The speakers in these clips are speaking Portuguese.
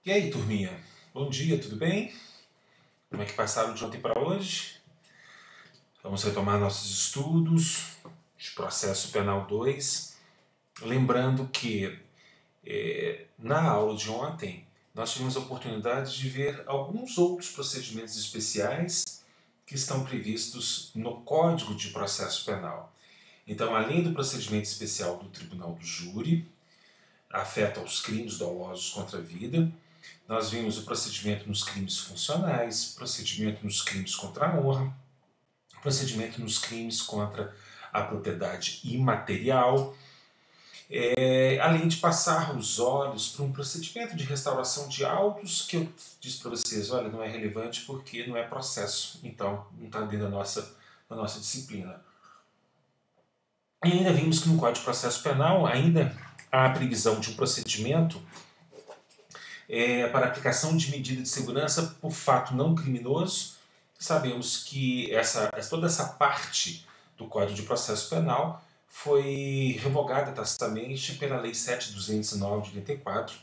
E aí, turminha? Bom dia, tudo bem? Como é que passaram de ontem para hoje? Vamos retomar nossos estudos de Processo Penal 2. Lembrando que na aula de ontem nós tivemos a oportunidade de ver alguns outros procedimentos especiais que estão previstos no Código de Processo Penal. Então, além do procedimento especial do Tribunal do Júri, afeta aos crimes dolosos contra a vida, nós vimos o procedimento nos crimes funcionais, procedimento nos crimes contra a honra, procedimento nos crimes contra a propriedade imaterial, além de passar os olhos para um procedimento de restauração de autos que eu disse para vocês, olha, não é relevante porque não é processo, então não está dentro da nossa disciplina. E ainda vimos que no Código de Processo Penal ainda há a previsão de um procedimento para aplicação de medida de segurança por fato não criminoso. Sabemos que toda essa parte do Código de Processo Penal foi revogada tacitamente pela Lei 7.209 de 84,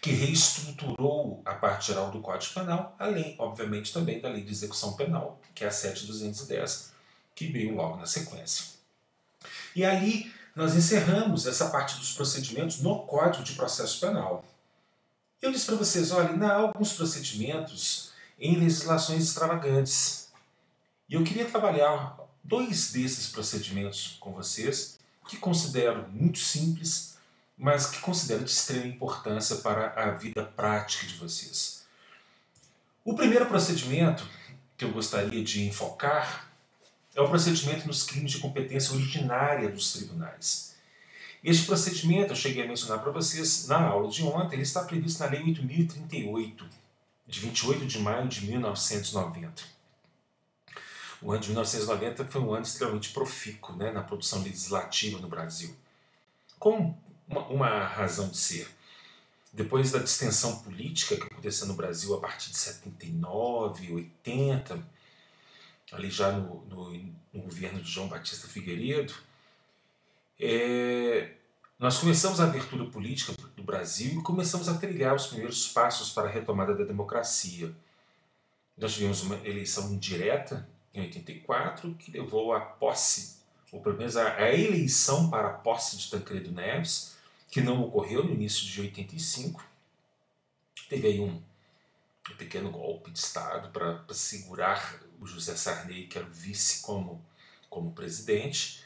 que reestruturou a parte geral do Código Penal, além, obviamente, também da Lei de Execução Penal, que é a 7.210, que veio logo na sequência. E ali nós encerramos essa parte dos procedimentos no Código de Processo Penal. Eu disse para vocês, olha, ainda há alguns procedimentos em legislações extravagantes. E eu queria trabalhar dois desses procedimentos com vocês, que considero muito simples, mas que considero de extrema importância para a vida prática de vocês. O primeiro procedimento que eu gostaria de enfocar é o procedimento nos crimes de competência originária dos tribunais. Este procedimento, eu cheguei a mencionar para vocês na aula de ontem, ele está previsto na Lei 8.038, de 28 de maio de 1990. O ano de 1990 foi um ano extremamente profícuo, né, na produção legislativa no Brasil. Com uma razão de ser. Depois da distensão política que aconteceu no Brasil a partir de 79, 80, ali já no governo de João Batista Figueiredo, nós começamos a abertura política do Brasil e começamos a trilhar os primeiros passos para a retomada da democracia. Nós tivemos uma eleição indireta em 84 que levou à posse, ou pelo menos a eleição para a posse de Tancredo Neves, que não ocorreu no início de 85. Teve aí um pequeno golpe de Estado para segurar o José Sarney, que era o vice, como presidente.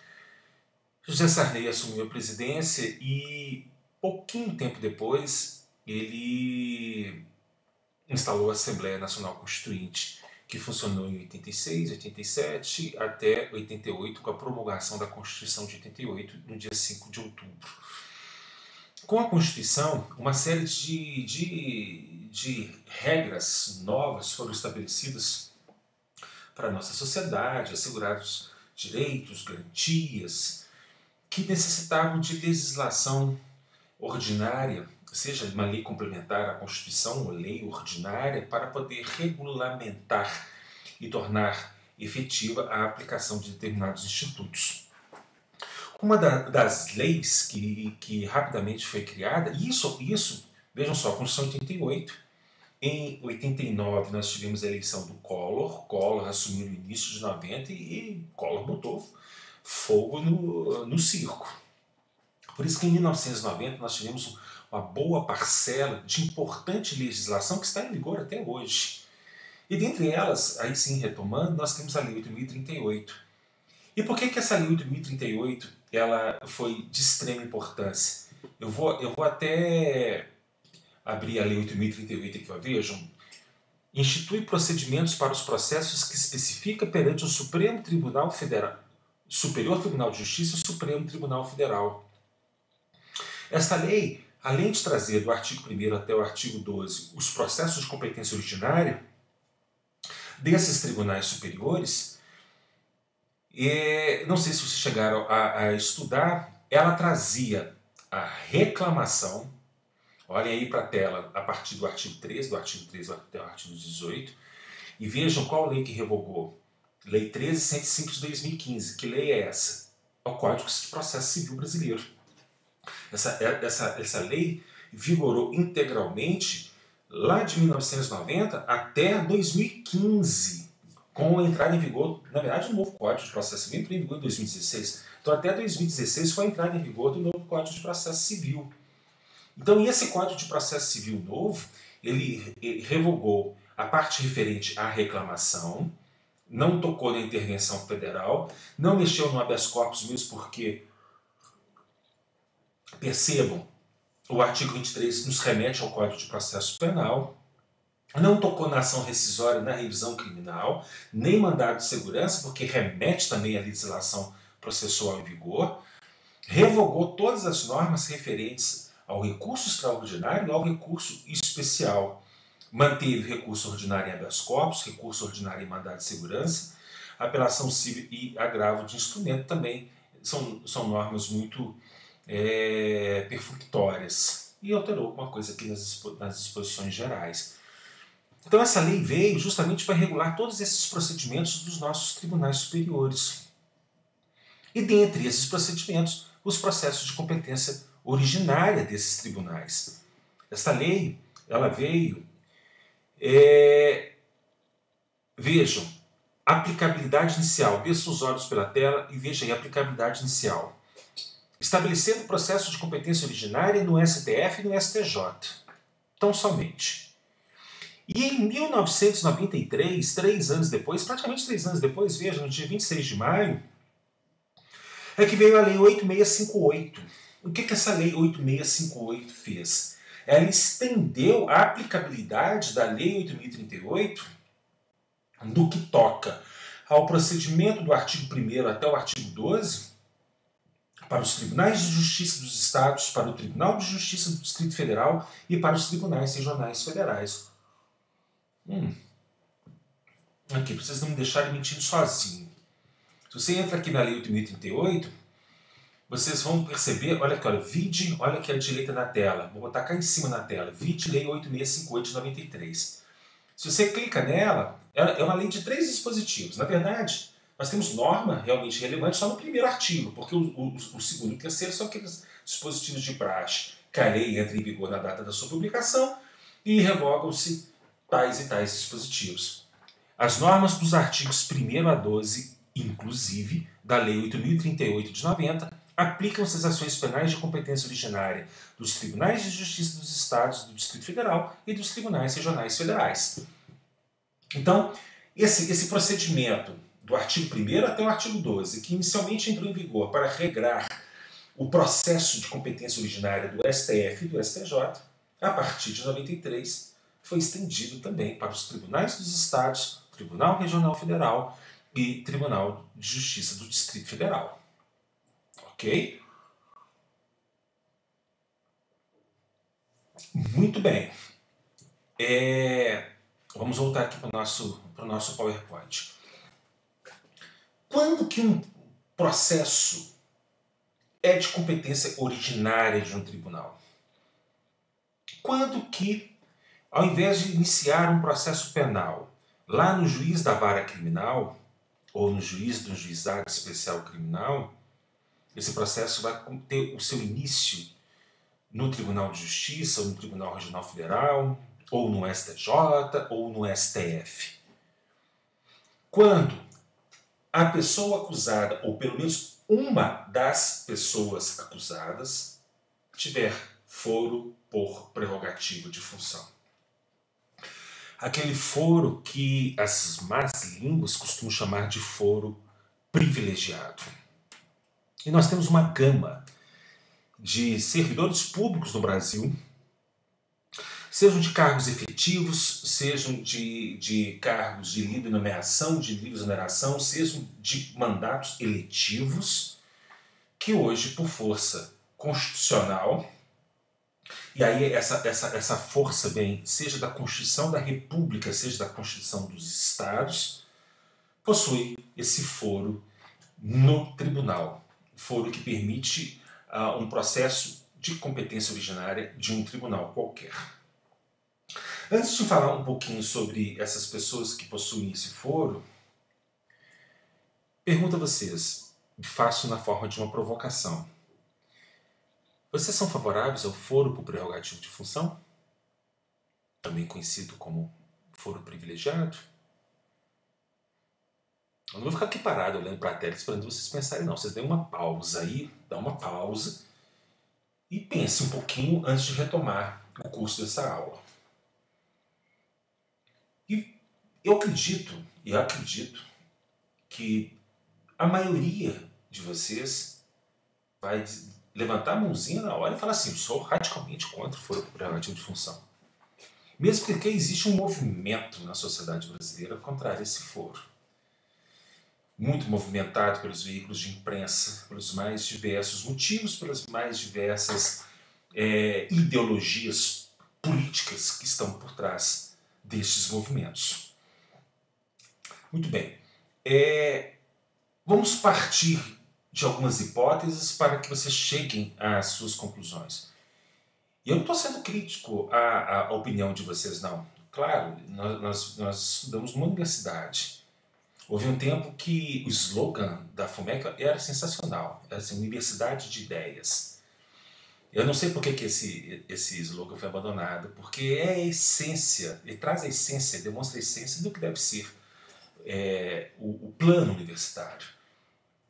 José Sarney assumiu a presidência e, pouquinho tempo depois, ele instalou a Assembleia Nacional Constituinte, que funcionou em 86, 87 até 88, com a promulgação da Constituição de 88, no dia 5 de outubro. Com a Constituição, uma série de regras novas foram estabelecidas para a nossa sociedade, assegurados direitos, garantias, que necessitavam de legislação ordinária, seja uma lei complementar à Constituição ou lei ordinária, para poder regulamentar e tornar efetiva a aplicação de determinados institutos. Uma das leis que rapidamente foi criada, isso vejam só, a Constituição de 88, em 89 nós tivemos a eleição do Collor assumiu no início de 90 e Collor botou fogo no circo. Por isso que em 1990 nós tivemos uma boa parcela de importante legislação que está em vigor até hoje. E dentre elas, aí sim retomando, nós temos a Lei 8.038. E por que essa Lei 8.038 ela foi de extrema importância? Eu vou até abrir a Lei 8.038 aqui, ó, vejam. Institui procedimentos para os processos que especifica perante o Supremo Tribunal Federal, Superior Tribunal de Justiça e o Supremo Tribunal Federal. Esta lei, além de trazer do artigo 1º até o artigo 12 os processos de competência originária desses tribunais superiores, não sei se vocês chegaram a estudar, ela trazia a reclamação, olhem aí para a tela, a partir do artigo 13, do artigo 13 até o artigo 18, e vejam qual lei que revogou. Lei 13.105 de 2015. Que lei é essa? É o Código de Processo Civil Brasileiro. Essa lei vigorou integralmente lá de 1990 até 2015, com a entrada em vigor, na verdade, do novo Código de Processo Civil entrou em vigor em 2016. Então, até 2016 foi a entrada em vigor do novo Código de Processo Civil. Então, esse Código de Processo Civil novo, ele revogou a parte referente à reclamação, não tocou na intervenção federal, não mexeu no habeas corpus mesmo porque, percebam, o artigo 23 nos remete ao Código de Processo Penal, não tocou na ação rescisória, na revisão criminal, nem mandado de segurança, porque remete também à legislação processual em vigor, revogou todas as normas referentes ao recurso extraordinário e ao recurso especial. Manteve recurso ordinário em habeas corpus, recurso ordinário em mandado de segurança, apelação civil e agravo de instrumento também são normas muito perfunctórias. E alterou alguma coisa aqui nas disposições gerais. Então essa lei veio justamente para regular todos esses procedimentos dos nossos tribunais superiores. E dentre esses procedimentos, os processos de competência originária desses tribunais. Esta lei, ela veio, vejam, aplicabilidade inicial, desça os olhos pela tela e veja aí a aplicabilidade inicial. Estabelecendo o processo de competência originária no STF e no STJ. Tão somente. E em 1993, 3 anos depois, praticamente 3 anos depois, veja, no dia 26 de maio, é que veio a Lei 8658. O que essa Lei 8658 fez? Ela estendeu a aplicabilidade da Lei 8038 no que toca ao procedimento do artigo 1º até o artigo 12 para os tribunais de justiça dos estados, para o Tribunal de Justiça do Distrito Federal e para os tribunais regionais federais. Aqui, para vocês não me deixarem mentindo sozinho. Se você entra aqui na Lei 8.038, vocês vão perceber, olha aqui, olha, vide, olha aqui à direita na tela, vou botar cá em cima na tela, vide Lei 8658 de 93. Se você clica nela, é uma lei de 3 dispositivos. Na verdade, nós temos norma realmente relevante só no primeiro artigo, porque o segundo e o terceiro são aqueles dispositivos de praxe, que a lei entra em vigor na data da sua publicação e revogam-se tais e tais dispositivos. As normas dos artigos 1º a 12, inclusive, da Lei 8.038 de 90, aplicam-se às ações penais de competência originária dos Tribunais de Justiça dos Estados, do Distrito Federal e dos Tribunais Regionais Federais. Então, esse procedimento do artigo 1º até o artigo 12, que inicialmente entrou em vigor para regrar o processo de competência originária do STF e do STJ, a partir de 93, foi estendido também para os tribunais dos estados, Tribunal Regional Federal e Tribunal de Justiça do Distrito Federal. Ok? Muito bem. Vamos voltar aqui para o nosso PowerPoint. Quando que um processo é de competência originária de um tribunal? Quando que, ao invés de iniciar um processo penal lá no juiz da vara criminal, ou no juiz do juizado especial criminal, esse processo vai ter o seu início no Tribunal de Justiça, ou no Tribunal Regional Federal, ou no STJ, ou no STF. Quando a pessoa acusada, ou pelo menos uma das pessoas acusadas, tiver foro por prerrogativa de função. Aquele foro que as más línguas costumam chamar de foro privilegiado. E nós temos uma gama de servidores públicos no Brasil, sejam de cargos efetivos, sejam de cargos de livre nomeação, de livre exoneração, sejam de mandatos eletivos, que hoje, por força constitucional, e aí essa força vem seja da Constituição da República, seja da Constituição dos Estados, possui esse foro no tribunal. Foro que permite um processo de competência originária de um tribunal qualquer. Antes de falar um pouquinho sobre essas pessoas que possuem esse foro, pergunto a vocês, faço na forma de uma provocação. Vocês são favoráveis ao foro por prerrogativo de função? Também conhecido como foro privilegiado? Eu não vou ficar aqui parado olhando para a tela esperando vocês pensarem, não. Vocês dêem uma pausa aí, dá uma pausa e pense um pouquinho antes de retomar o curso dessa aula. E eu acredito que a maioria de vocês vai levantar a mãozinha na hora e falar assim: eu sou radicalmente contra o foro prerrogativo de função. Mesmo porque existe um movimento na sociedade brasileira contrário a esse foro. Muito movimentado pelos veículos de imprensa, pelos mais diversos motivos, pelas mais diversas ideologias políticas que estão por trás destes movimentos. Muito bem. Vamos partir de algumas hipóteses para que vocês cheguem às suas conclusões. E eu não estou sendo crítico à opinião de vocês, não. Claro, nós estudamos numa universidade. Houve um tempo que o slogan da FUMEC era sensacional. Era assim, Universidade de Ideias. Eu não sei por que esse slogan foi abandonado, porque é a essência, ele traz a essência, demonstra a essência do que deve ser o plano universitário.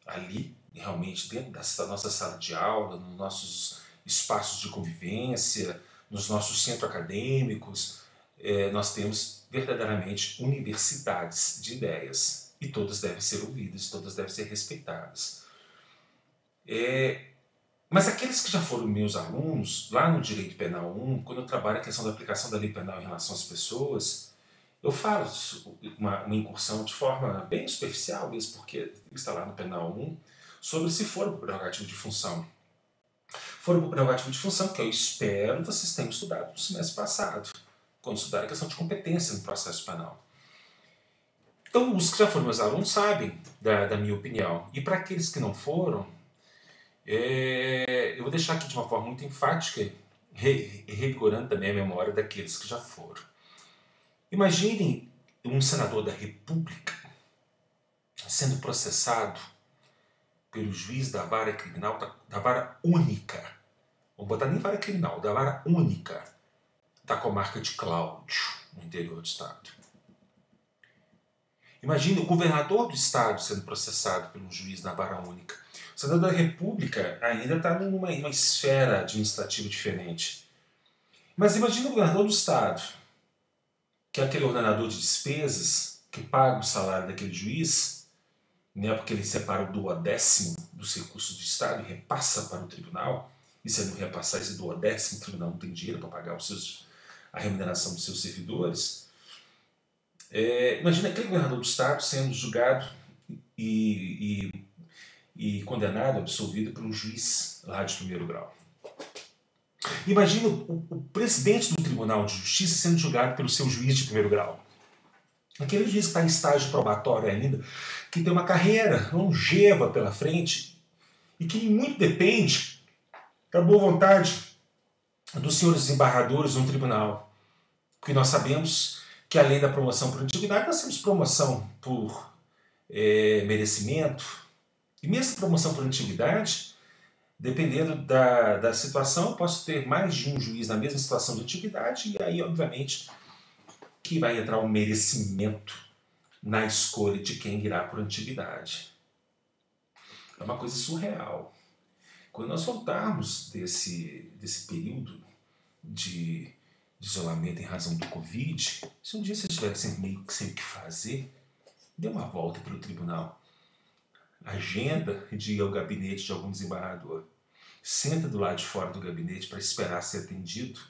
Ali, realmente, dentro da nossa sala de aula, nos nossos espaços de convivência, nos nossos centros acadêmicos, nós temos verdadeiramente universidades de ideias. E todas devem ser ouvidas, todas devem ser respeitadas. Mas aqueles que já foram meus alunos, lá no Direito Penal 1, quando eu trabalho a questão da aplicação da lei penal em relação às pessoas, eu faço uma incursão de forma bem superficial, mesmo porque está lá no Penal 1, sobre se for por prerrogativo de função. For por prerrogativo de função, que eu espero vocês tenham estudado no semestre passado, quando estudaram a questão de competência no processo penal. Então, os que já foram meus alunos sabem da minha opinião. E para aqueles que não foram, eu vou deixar aqui de uma forma muito enfática, revigorando também a memória daqueles que já foram. Imaginem um senador da República sendo processado pelo juiz da vara criminal, da vara única, vamos botar nem vara criminal, da vara única da comarca de Cláudio, no interior do estado. Imagine o governador do estado sendo processado pelo juiz da vara única. O senador da República ainda está numa esfera administrativa diferente. Mas imagine o governador do estado, que é aquele ordenador de despesas que paga o salário daquele juiz, né, porque ele separa o duodécimo dos recursos do estado e repassa para o tribunal. E se ele não repassar esse duodécimo, o tribunal não tem dinheiro para pagar a remuneração dos seus servidores. Imagina aquele governador do estado sendo julgado e condenado, absolvido por um juiz lá de primeiro grau. Imagina o presidente do Tribunal de Justiça sendo julgado pelo seu juiz de primeiro grau. Aquele juiz que está em estágio probatório ainda, que tem uma carreira longeva pela frente e que muito depende da boa vontade dos senhores desembargadores no tribunal. Porque nós sabemos que, além da promoção por antiguidade, nós temos promoção por merecimento. E mesmo promoção por antiguidade, dependendo da situação, eu posso ter mais de um juiz na mesma situação de antiguidade, e aí, obviamente, que vai entrar um merecimento na escolha de quem irá por antiguidade. É uma coisa surreal. Quando nós voltarmos desse período de isolamento em razão do Covid, se um dia você estiver meio que sem o que fazer, dê uma volta pelo tribunal. Agenda de ir ao gabinete de algum desembargador. Senta do lado de fora do gabinete para esperar ser atendido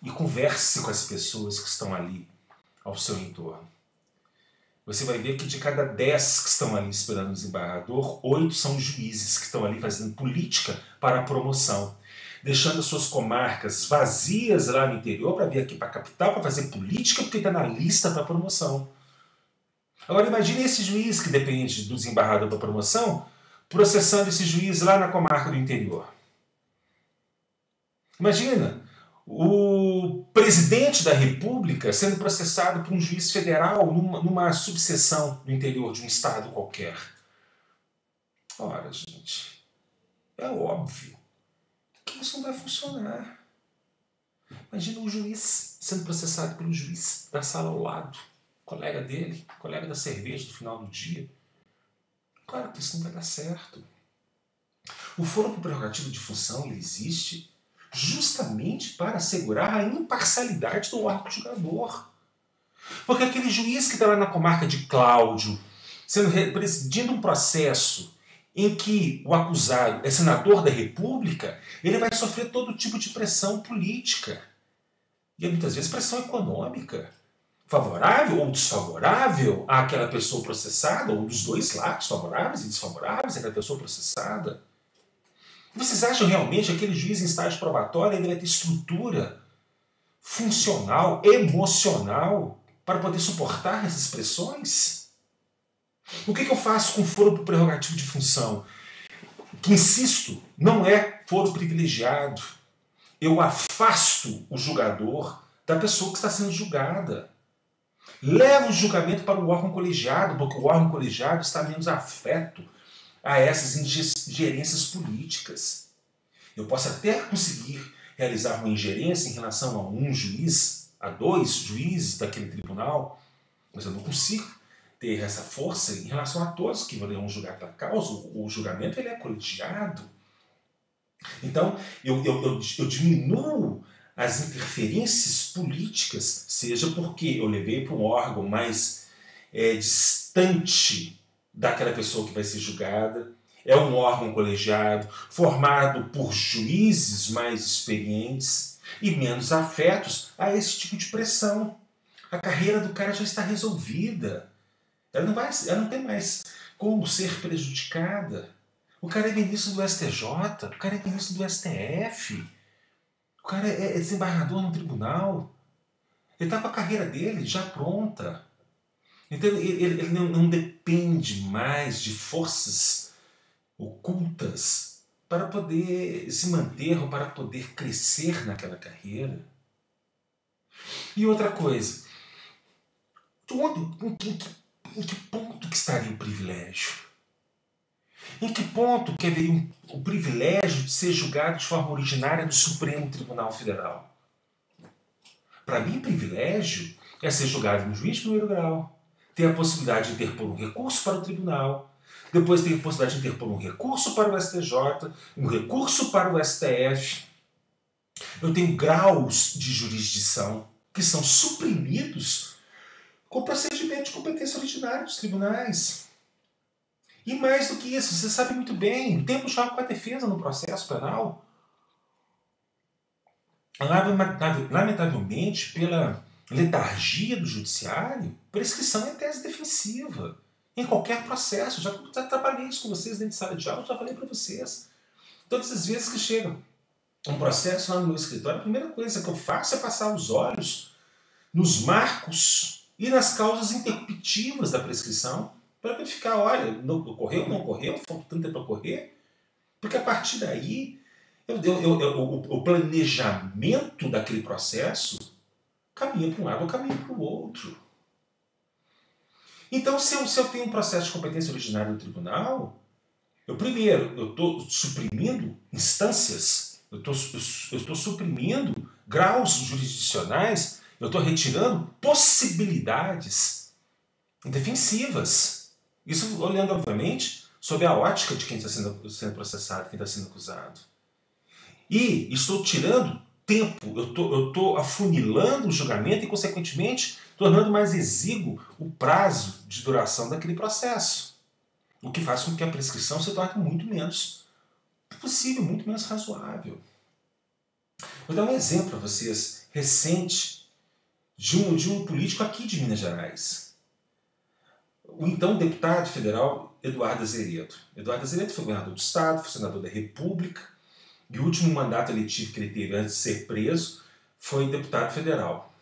e converse com as pessoas que estão ali ao seu entorno. Você vai ver que de cada 10 que estão ali esperando o desembargador, 8 são juízes que estão ali fazendo política para a promoção, deixando suas comarcas vazias lá no interior para vir aqui para a capital para fazer política porque está na lista para a promoção. Agora imagine esse juiz que depende do desembargador para a promoção, processando esse juiz lá na comarca do interior. Imagina o presidente da República sendo processado por um juiz federal numa subseção no interior de um estado qualquer. Ora, gente, é óbvio que isso não vai funcionar. Imagina o juiz sendo processado pelo juiz da sala ao lado, colega dele, colega da cerveja do final do dia. Claro que isso não vai dar certo. O foro por prerrogativa de função ele existe justamente para assegurar a imparcialidade do órgão julgador. Porque aquele juiz que está lá na comarca de Cláudio, presidindo um processo em que o acusado é senador da República, ele vai sofrer todo tipo de pressão política. E muitas vezes pressão econômica, favorável ou desfavorável àquela pessoa processada, ou dos dois lados, favoráveis e desfavoráveis àquela pessoa processada. Vocês acham realmente que aquele juiz em estágio probatório ele vai ter estrutura funcional, emocional, para poder suportar essas pressões? O que eu faço com foro por prerrogativo de função? Que, insisto, não é foro privilegiado. Eu afasto o julgador da pessoa que está sendo julgada. Levo o julgamento para o órgão colegiado, porque o órgão colegiado está menos afeto a essas ingerências políticas. Eu posso até conseguir realizar uma ingerência em relação a um juiz, a dois juízes daquele tribunal, mas eu não consigo ter essa força em relação a todos que vão julgar aquela causa. O julgamento ele é colegiado. Então, eu diminuo as interferências políticas, seja porque eu levei para um órgão mais distante daquela pessoa que vai ser julgada, é um órgão colegiado, formado por juízes mais experientes e menos afetos a esse tipo de pressão. A carreira do cara já está resolvida. Ela não tem mais como ser prejudicada. O cara é ministro do STJ, o cara é ministro do STF, o cara é desembargador no tribunal. Ele está com a carreira dele já pronta. Então ele não depende mais de forças ocultas para poder se manter ou para poder crescer naquela carreira. E outra coisa, em que ponto que estaria o privilégio? Em que ponto que haveria o privilégio de ser julgado de forma originária no Supremo Tribunal Federal? Para mim, privilégio é ser julgado no juiz de primeiro grau, ter a possibilidade de interpor um recurso para o tribunal, depois ter a possibilidade de interpor um recurso para o STJ, um recurso para o STF. Eu tenho graus de jurisdição que são suprimidos com o procedimento de competência originária dos tribunais. E mais do que isso, você sabe muito bem, o tempo joga com a defesa no processo penal. Lamentavelmente, pela letargia do judiciário, prescrição é tese defensiva. Em qualquer processo. Já trabalhei isso com vocês dentro de sala de aula, já falei para vocês. Todas as vezes que chega um processo lá no meu escritório, a primeira coisa que eu faço é passar os olhos nos marcos e nas causas interruptivas da prescrição, para verificar, olha, ocorreu, não ocorreu, falta tanto tempo para ocorrer. Porque a partir daí, o planejamento daquele processo caminha para um lado ou caminha para o outro. Então, se eu tenho um processo de competência originária no tribunal, eu estou suprimindo instâncias, eu estou suprimindo graus jurisdicionais, eu estou retirando possibilidades defensivas. Isso olhando, obviamente, sob a ótica de quem está sendo processado, quem está sendo acusado. E estou tirando tempo, eu estou afunilando o julgamento e, consequentemente, tornando mais exíguo o prazo de duração daquele processo. O que faz com que a prescrição se torne muito menos possível, muito menos razoável. Vou dar um exemplo para vocês, recente, de um político aqui de Minas Gerais. O então deputado federal Eduardo Azeredo. Eduardo Azeredo foi governador do Estado, foi senador da República, e o último mandato eletivo que ele teve antes de ser preso foi deputado federal.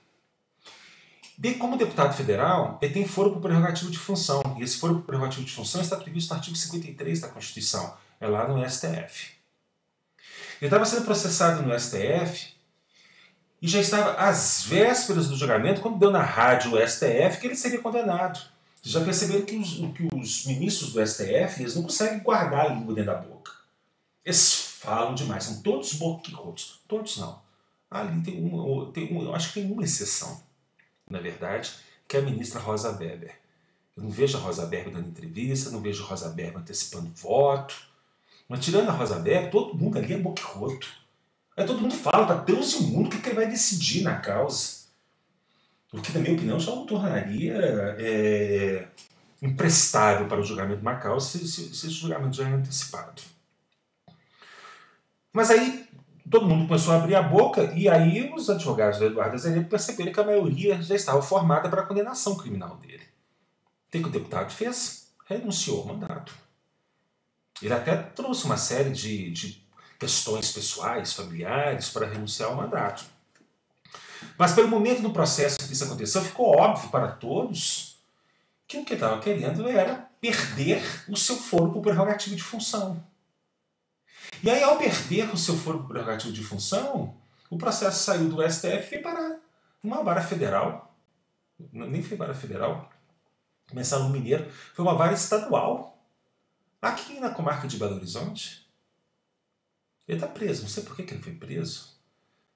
Bem, como deputado federal, ele tem foro por prerrogativo de função. E esse foro por prerrogativo de função está previsto no artigo 53 da Constituição. É lá no STF. Ele estava sendo processado no STF e já estava às vésperas do julgamento, quando deu na rádio o STF que ele seria condenado. Vocês já perceberam que os ministros do STF eles não conseguem guardar a língua dentro da boca. Eles falam demais, são todos boquirotos. Todos não. Ali eu acho que tem uma exceção, na verdade, que é a ministra Rosa Weber. Eu não vejo a Rosa Weber dando entrevista, não vejo a Rosa Weber antecipando voto. Mas tirando a Rosa Weber, todo mundo ali é boquiroto. Aí todo mundo fala para Deus e o mundo o que ele vai decidir na causa. O que, na minha opinião, já o tornaria imprestável para o julgamento de uma causa se esse julgamento já é antecipado. Mas aí todo mundo começou a abrir a boca e aí os advogados do Eduardo Azevedo perceberam que a maioria já estava formada para a condenação criminal dele. O que o deputado fez? Renunciou ao mandato. Ele até trouxe uma série de questões pessoais, familiares, para renunciar ao mandato. Mas pelo momento no processo que isso aconteceu, ficou óbvio para todos que o que ele estava querendo era perder o seu foro por prerrogativa de função. E aí, ao perder o seu foro por prerrogativa de função, o processo saiu do STF e foi parar numa vara federal. Nem foi vara federal, começar no Mineiro, foi uma vara estadual. Aqui na comarca de Belo Horizonte. Ele está preso. Não sei por que ele foi preso.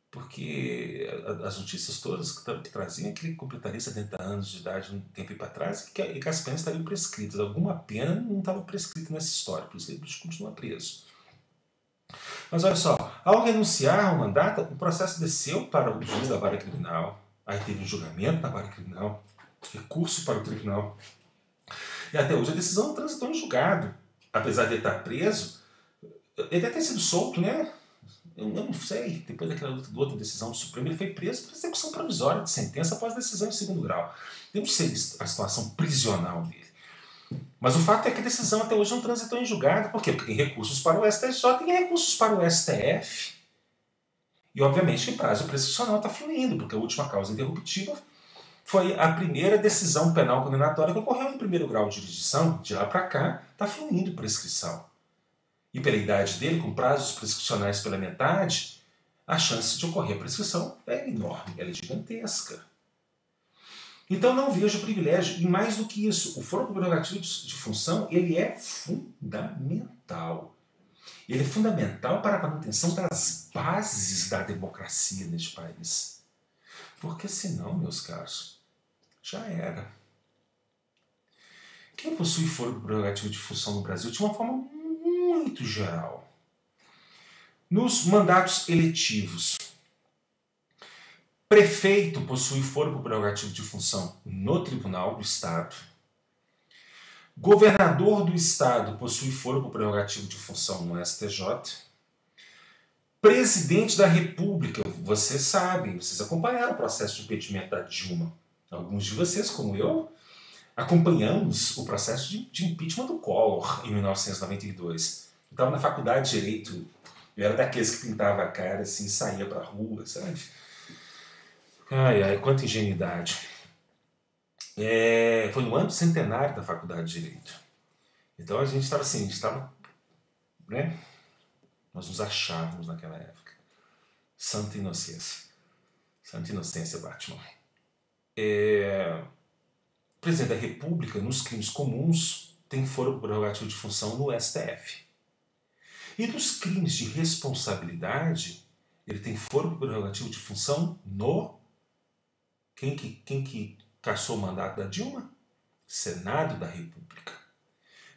Porque as notícias todas que traziam que ele completaria 70 anos de idade um tempo para trás e que as penas estariam prescritas. Alguma pena não estava prescrita nessa história, por isso ele continua preso. Mas olha só, ao renunciar ao mandato, o processo desceu para o juiz da vara criminal, aí teve um julgamento na vara criminal, recurso para o tribunal, e até hoje a decisão transitou em julgado. Apesar de ele estar preso, ele deve ter sido solto, né? Eu não sei, depois daquela outra decisão do Supremo, ele foi preso por execução provisória de sentença após decisão em segundo grau. Eu não sei a situação prisional dele. Mas o fato é que a decisão até hoje não transitou em julgado. Por quê? Porque tem recursos para o STJ e recursos para o STF. E, obviamente, o prazo prescricional está fluindo, porque a última causa interruptiva foi a primeira decisão penal condenatória que ocorreu em primeiro grau de jurisdição. De lá para cá, está fluindo prescrição. E pela idade dele, com prazos prescricionais pela metade, a chance de ocorrer prescrição é enorme, ela é gigantesca. Então não vejo privilégio. E mais do que isso, o foro prerrogativo de função ele é fundamental. Ele é fundamental para a manutenção das bases da democracia neste país. Porque senão, meus caros, já era. Quem possui foro prerrogativo de função no Brasil de uma forma muito geral. Nos mandatos eletivos, prefeito possui foro prerrogativo de função no Tribunal do Estado. Governador do Estado possui foro prerrogativo de função no STJ. Presidente da República, vocês sabem, vocês acompanharam o processo de impeachment da Dilma. Alguns de vocês, como eu, acompanhamos o processo de impeachment do Collor em 1992. Eu estava na faculdade de Direito, eu era daqueles que pintava a cara assim, saía pra rua, sabe? Ai, ai, quanta ingenuidade. Foi no ano do centenário da faculdade de Direito. Então a gente estava assim, né? Nós nos achávamos naquela época. Santa inocência. Santa inocência, Batman. O presidente da República, nos crimes comuns, tem foro prerrogativo de função no STF. E nos crimes de responsabilidade, ele tem foro prerrogativo de função no... Quem que cassou o mandato da Dilma? Senado da República.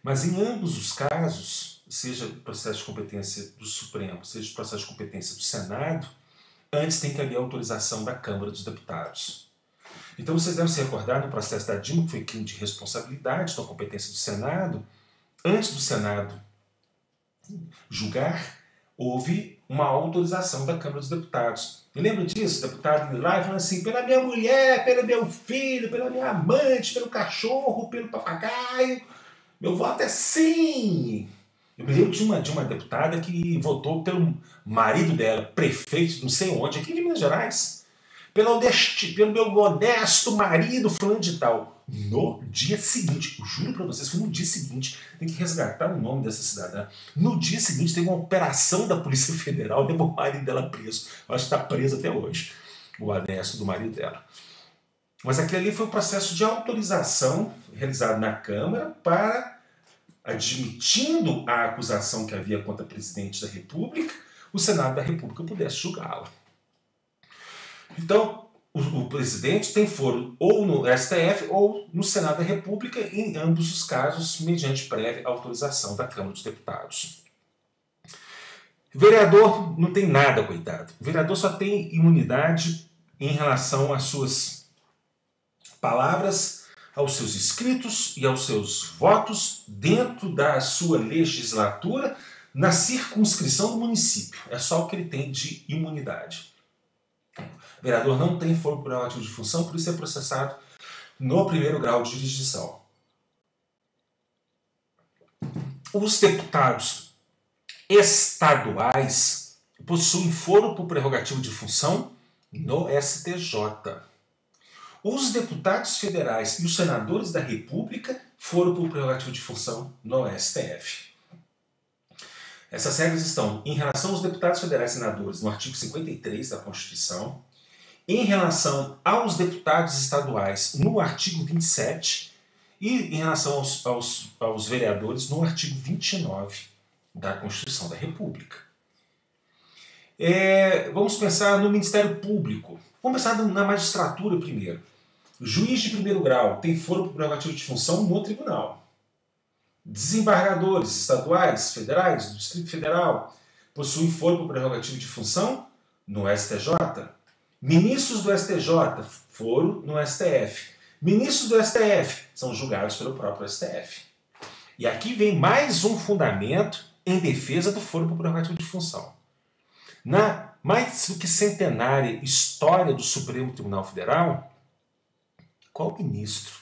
Mas em ambos os casos, seja o processo de competência do Supremo, seja o processo de competência do Senado, antes tem que haver autorização da Câmara dos Deputados. Então vocês devem se recordar no processo da Dilma, que foi crime de responsabilidade, então competência do Senado. Antes do Senado julgar, houve uma autorização da Câmara dos Deputados. Eu lembro disso, o deputado indo lá e falando assim, pela minha mulher, pelo meu filho, pela minha amante, pelo cachorro, pelo papagaio, meu voto é sim! Eu me lembro de uma deputada que votou pelo marido dela, prefeito de não sei onde, aqui de Minas Gerais. Pelo meu modesto marido fulano de tal. No dia seguinte, eu juro pra vocês, foi no dia seguinte, tem que resgatar o nome dessa cidadã. No dia seguinte teve uma operação da Polícia Federal, levou o marido dela preso. Eu acho que está preso até hoje, o modesto do marido dela. Mas aquele ali foi um processo de autorização realizado na Câmara para admitindo a acusação que havia contra o presidente da República, o Senado da República pudesse julgá-la. Então, o presidente tem foro ou no STF ou no Senado da República, em ambos os casos, mediante prévia autorização da Câmara dos Deputados. O vereador não tem nada, coitado. O vereador só tem imunidade em relação às suas palavras, aos seus escritos e aos seus votos dentro da sua legislatura, na circunscrição do município. É só o que ele tem de imunidade. O vereador não tem foro prerrogativo de função, por isso é processado no primeiro grau de jurisdição. Os deputados estaduais possuem foro por prerrogativo de função no STJ. Os deputados federais e os senadores da República foram por prerrogativo de função no STF. Essas regras estão em relação aos deputados federais e senadores no artigo 53 da Constituição, em relação aos deputados estaduais no artigo 27 e em relação aos vereadores no artigo 29 da Constituição da República. Vamos pensar no Ministério Público. Vamos pensar na magistratura primeiro. O juiz de primeiro grau tem foro por prerrogativo de função no tribunal. Desembargadores estaduais, federais, do Distrito Federal possuem foro por prerrogativo de função no STJ. Ministros do STJ, foro no STF. Ministros do STF são julgados pelo próprio STF. E aqui vem mais um fundamento em defesa do foro por prerrogativo de função. Na mais do que centenária história do Supremo Tribunal Federal, qual ministro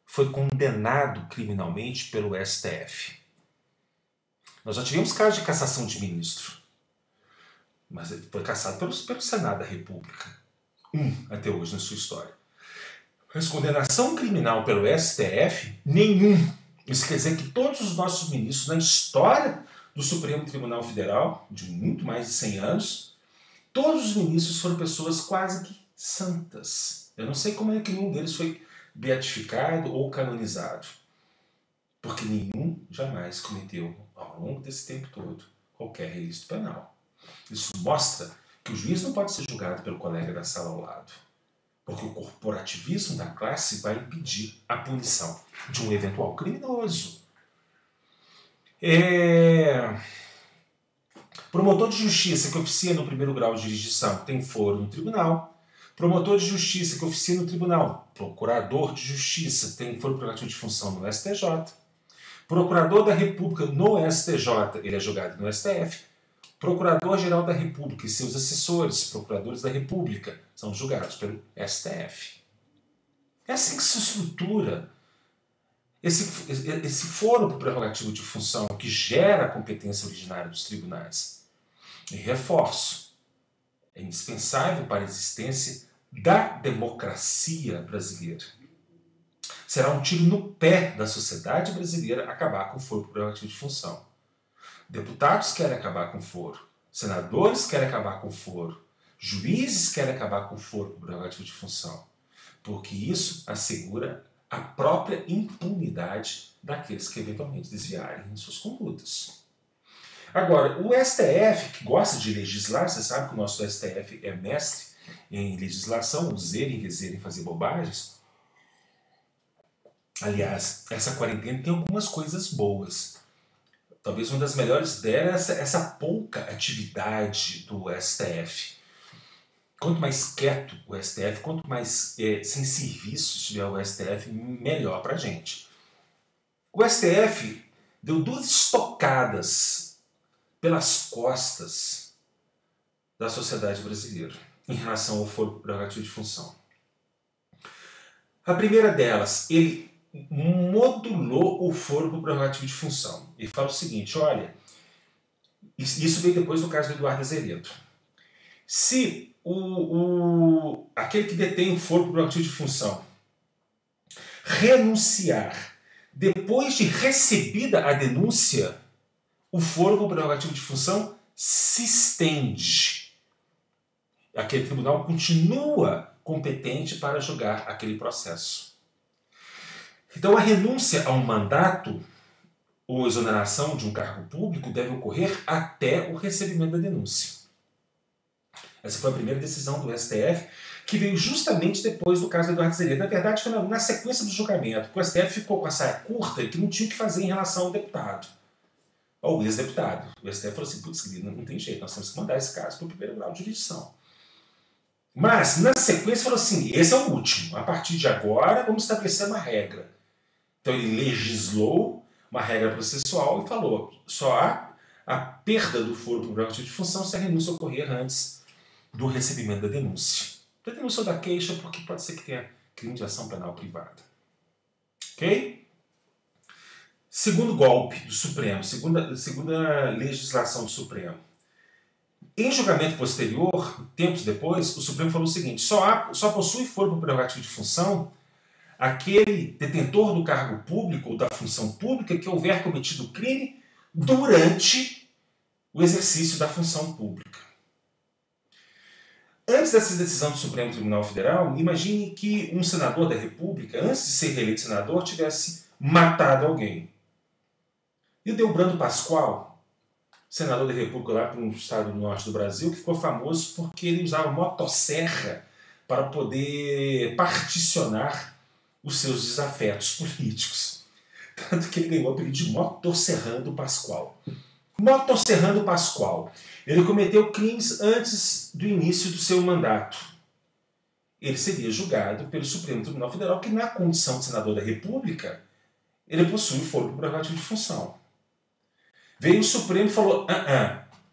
foi condenado criminalmente pelo STF? Nós já tivemos casos de cassação de ministro, mas ele foi cassado pelo Senado da República. Até hoje na sua história. Mas condenação criminal pelo STF, nenhum. Isso quer dizer que todos os nossos ministros na história do Supremo Tribunal Federal, de muito mais de 100 anos, todos os ministros foram pessoas quase que santas. Eu não sei como é que nenhum deles foi beatificado ou canonizado. Porque nenhum jamais cometeu, ao longo desse tempo todo, qualquer ilícito penal. Isso mostra que o juiz não pode ser julgado pelo colega da sala ao lado, porque o corporativismo da classe vai impedir a punição de um eventual criminoso. Promotor de justiça que oficia no primeiro grau de jurisdição tem foro no tribunal. Promotor de justiça que oficia no tribunal, procurador de justiça, tem foro prerrogativo de função no STJ. Procurador da República no STJ, ele é julgado no STF. Procurador-Geral da República e seus assessores, procuradores da República, são julgados pelo STF. É assim que se estrutura esse foro por prerrogativo de função que gera a competência originária dos tribunais. E reforço, é indispensável para a existência da democracia brasileira. Será um tiro no pé da sociedade brasileira acabar com o foro por prerrogativo de função. Deputados querem acabar com o foro, senadores querem acabar com o foro, juízes querem acabar com o foro por prerrogativo de função, porque isso assegura a própria impunidade daqueles que eventualmente desviarem em suas condutas. Agora, o STF, que gosta de legislar, você sabe que o nosso STF é mestre em legislação, zero em vez em fazer bobagens. Aliás, essa quarentena tem algumas coisas boas. Talvez uma das melhores dela é essa pouca atividade do STF. Quanto mais quieto o STF, quanto mais sem serviço estiver o STF, melhor para a gente. O STF deu 2 estocadas pelas costas da sociedade brasileira em relação ao foro prerrogativo de função. A primeira delas, ele modulou o foro por prerrogativo de função. Ele fala o seguinte, olha, isso veio depois do caso do Eduardo Azeredo. Se aquele que detém o foro por prerrogativo de função renunciar depois de recebida a denúncia, o foro por prerrogativo de função se estende. Aquele tribunal continua competente para julgar aquele processo. Então, a renúncia a um mandato ou exoneração de um cargo público deve ocorrer até o recebimento da denúncia. Essa foi a primeira decisão do STF, que veio justamente depois do caso do Eduardo Zeredo. Na verdade, foi na sequência do julgamento, porque o STF ficou com a saia curta e que não tinha o que fazer em relação ao deputado, ao ex-deputado. O STF falou assim, putz, não tem jeito, nós temos que mandar esse caso para o primeiro grau de jurisdição. Mas, na sequência, falou assim, esse é o último, a partir de agora vamos estabelecer uma regra. Então ele legislou uma regra processual e falou, só há a perda do foro prerrogativo de função se a renúncia ocorrer antes do recebimento da denúncia. Da denúncia ou da queixa, porque pode ser que tenha crime de ação penal privada. Ok? Segundo golpe do Supremo, segunda legislação do Supremo. Em julgamento posterior, tempos depois, o Supremo falou o seguinte, só possui foro prerrogativo de função aquele detentor do cargo público ou da função pública que houver cometido crime durante o exercício da função pública. Antes dessa decisão do Supremo Tribunal Federal, imagine que um senador da República, antes de ser reeleito senador, tivesse matado alguém. E o Delbrando Pascoal, senador da República lá para um estado do norte do Brasil, que ficou famoso porque ele usava motosserra para poder particionar os seus desafetos políticos. Tanto que ele ganhou o apelido de Motosserrando Pascoal. Motosserrando Pascoal. Ele cometeu crimes antes do início do seu mandato. Ele seria julgado pelo Supremo Tribunal Federal, que na condição de senador da República, ele possui foro prerrogativo de função. Veio o Supremo e falou,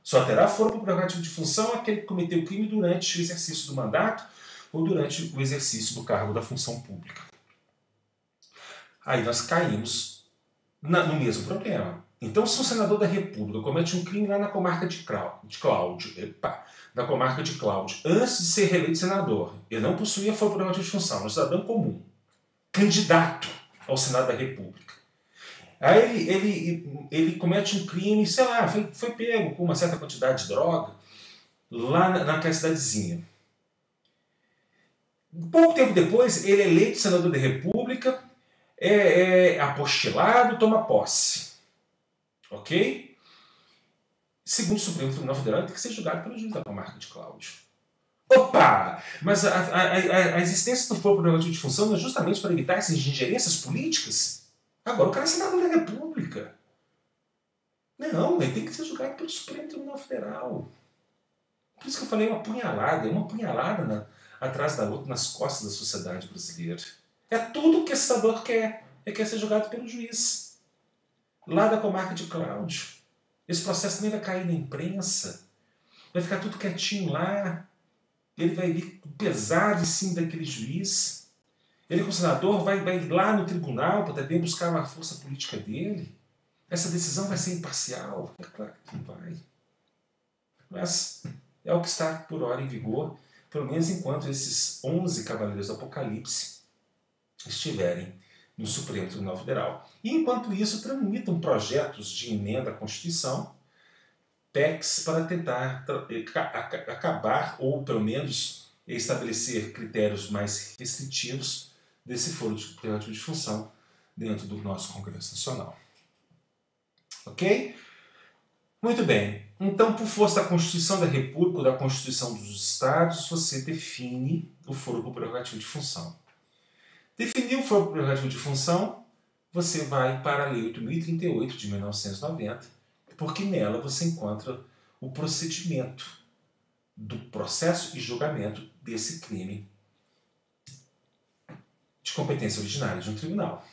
só terá foro prerrogativo de função aquele que cometeu crime durante o exercício do mandato ou durante o exercício do cargo da função pública. Aí nós caímos no mesmo problema. Então, se um senador da República comete um crime lá na comarca de Cláudio, antes de ser reeleito senador, ele não possuía foro prerrogativo de função, um cidadão comum, candidato ao Senado da República. Aí ele comete um crime, sei lá, foi pego com uma certa quantidade de droga lá naquela cidadezinha. Pouco tempo depois, ele é eleito senador da República, é apostilado, toma posse. Ok? Segundo o Supremo Tribunal Federal, ele tem que ser julgado pelo juiz da comarca de Cláudio. Opa! Mas a existência do foro prerrogativo de função não é justamente para evitar essas ingerências políticas? Agora o cara é senador da República. Não, ele tem que ser julgado pelo Supremo Tribunal Federal. Por isso que eu falei uma punhalada atrás da outra nas costas da sociedade brasileira. É tudo o que esse senador quer. Ele quer ser julgado pelo juiz. Lá da comarca de Cláudio. Esse processo nem vai cair na imprensa. Vai ficar tudo quietinho lá. Ele vai vir pesado em cima daquele juiz. Ele, como senador, vai lá no tribunal para também buscar uma força política dele. Essa decisão vai ser imparcial? É claro que não vai. Mas é o que está por hora em vigor, pelo menos enquanto esses 11 cavaleiros do Apocalipse estiverem no Supremo Tribunal Federal. E enquanto isso, tramitam projetos de emenda à Constituição, PECs, para tentar acabar ou pelo menos estabelecer critérios mais restritivos desse foro prerrogativo de função dentro do nosso Congresso Nacional. Ok? Muito bem. Então, por força da Constituição da República ou da Constituição dos Estados, você define o foro prerrogativo de função. Definiu o foro prerrogativo de função, você vai para a Lei 8.038 de 1990, porque nela você encontra o procedimento do processo e julgamento desse crime de competência originária de um tribunal.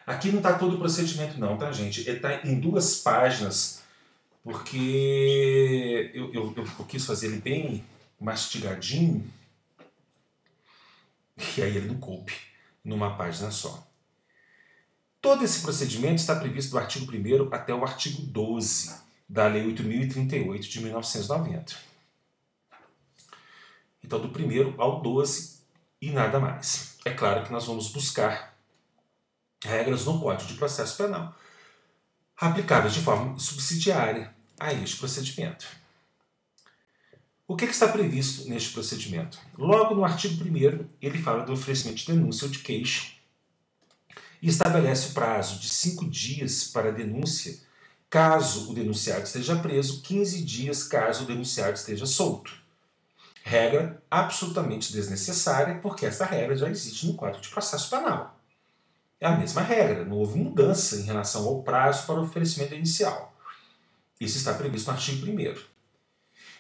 Aqui não está todo o procedimento não, tá, gente? Ele está em 2 páginas, porque eu quis fazer ele bem mastigadinho, e aí ele não coube numa página só. Todo esse procedimento está previsto do artigo 1º até o artigo 12 da Lei 8.038 de 1990. Então, do 1º ao 12 e nada mais. É claro que nós vamos buscar regras no Código de Processo Penal aplicáveis de forma subsidiária a este procedimento. O que está previsto neste procedimento? Logo no artigo 1º, ele fala do oferecimento de denúncia ou de queixa e estabelece o prazo de 5 dias para a denúncia, caso o denunciado esteja preso, 15 dias caso o denunciado esteja solto. Regra absolutamente desnecessária, porque essa regra já existe no Código de Processo Penal. É a mesma regra, não houve mudança em relação ao prazo para o oferecimento inicial. Isso está previsto no artigo 1º.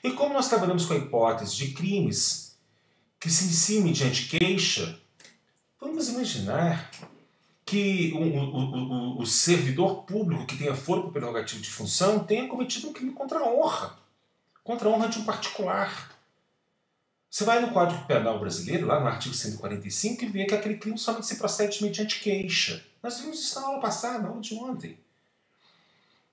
E como nós trabalhamos com a hipótese de crimes que se iniciem mediante queixa, vamos imaginar que o servidor público que tenha foro por prerrogativo de função tenha cometido um crime contra a honra de um particular. Você vai no Código Penal brasileiro, lá no artigo 145, e vê que aquele crime somente se procede mediante queixa. Nós vimos isso na aula passada, na aula de ontem.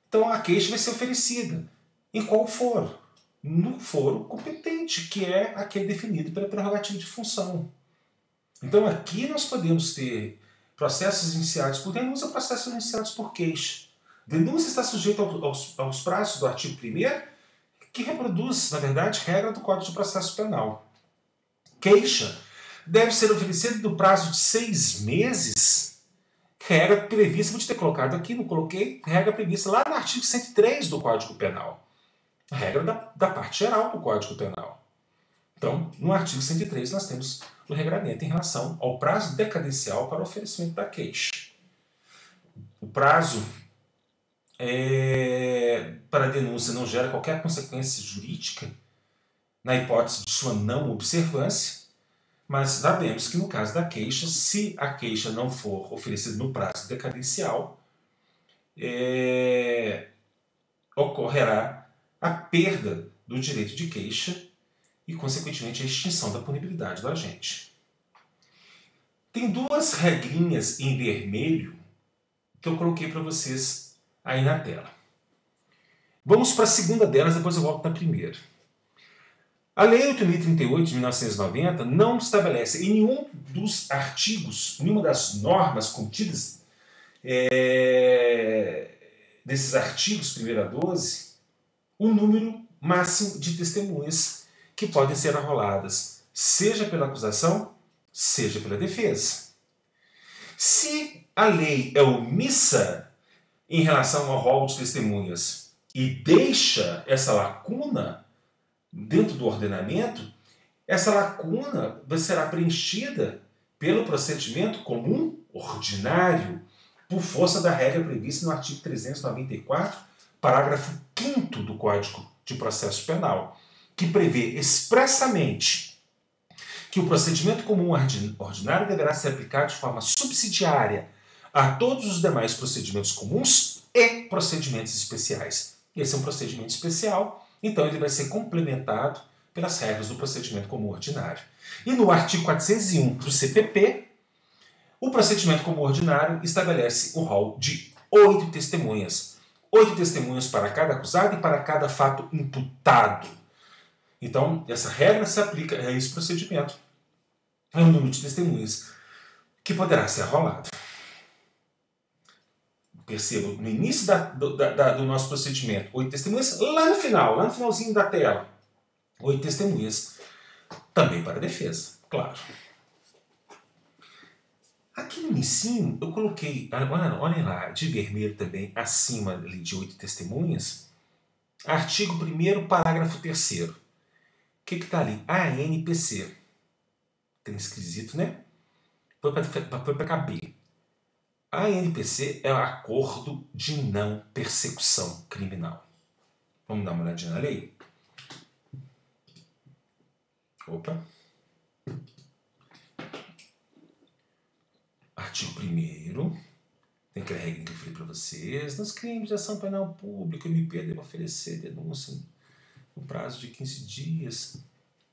Então a queixa vai ser oferecida em qual foro? No foro competente, que é aquele definido pela prerrogativa de função. Então aqui nós podemos ter processos iniciados por denúncia ou processos iniciados por queixa. Denúncia está sujeita aos prazos do artigo 1º, que reproduz, na verdade, regra do Código de Processo Penal. Queixa deve ser oferecida no prazo de 6 meses, regra prevista, vou te ter colocado aqui, não coloquei, regra prevista lá no artigo 103 do Código Penal. Regra da parte geral do Código Penal. Então, no artigo 103 nós temos o regramento em relação ao prazo decadencial para o oferecimento da queixa. O prazo para a denúncia não gera qualquer consequência jurídica, na hipótese de sua não observância, mas sabemos que no caso da queixa, se a queixa não for oferecida no prazo decadencial, ocorrerá a perda do direito de queixa e, consequentemente, a extinção da punibilidade do agente. Tem 2 regrinhas em vermelho que eu coloquei para vocês aí na tela. Vamos para a segunda delas, depois eu volto para a primeira. A Lei 8.038 de 1990 não estabelece em nenhum dos artigos, nenhuma das normas contidas desses artigos 1º a 12, o número máximo de testemunhas que podem ser arroladas, seja pela acusação, seja pela defesa. Se a lei é omissa em relação ao rol de testemunhas e deixa essa lacuna dentro do ordenamento, essa lacuna será preenchida pelo procedimento comum ordinário, por força da regra prevista no artigo 394, parágrafo 5º do Código de Processo Penal, que prevê expressamente que o procedimento comum ordinário deverá ser aplicado de forma subsidiária a todos os demais procedimentos comuns e procedimentos especiais. Esse é um procedimento especial, então ele vai ser complementado pelas regras do procedimento comum ordinário. E no artigo 401 do CPP, o procedimento comum ordinário estabelece o rol de 8 testemunhas. 8 testemunhas para cada acusado e para cada fato imputado. Então, essa regra se aplica a esse procedimento. É o número de testemunhas que poderá ser arrolado. Perceba, no início do nosso procedimento, 8 testemunhas, lá no finalzinho da tela, 8 testemunhas, também para a defesa, claro. Aqui no ensino, eu coloquei, olhem lá, de vermelho também, acima ali de 8 testemunhas, artigo 1º, parágrafo 3º. O que está ali? ANPC. Tem esquisito, né? Foi para caber. A ANPC é o Acordo de Não Persecução Criminal. Vamos dar uma olhadinha na lei? Opa. Artigo 1º. Tem aquela regra que eu falei para vocês. Nos crimes de ação penal pública, o MP deve oferecer denúncia no prazo de 15 dias.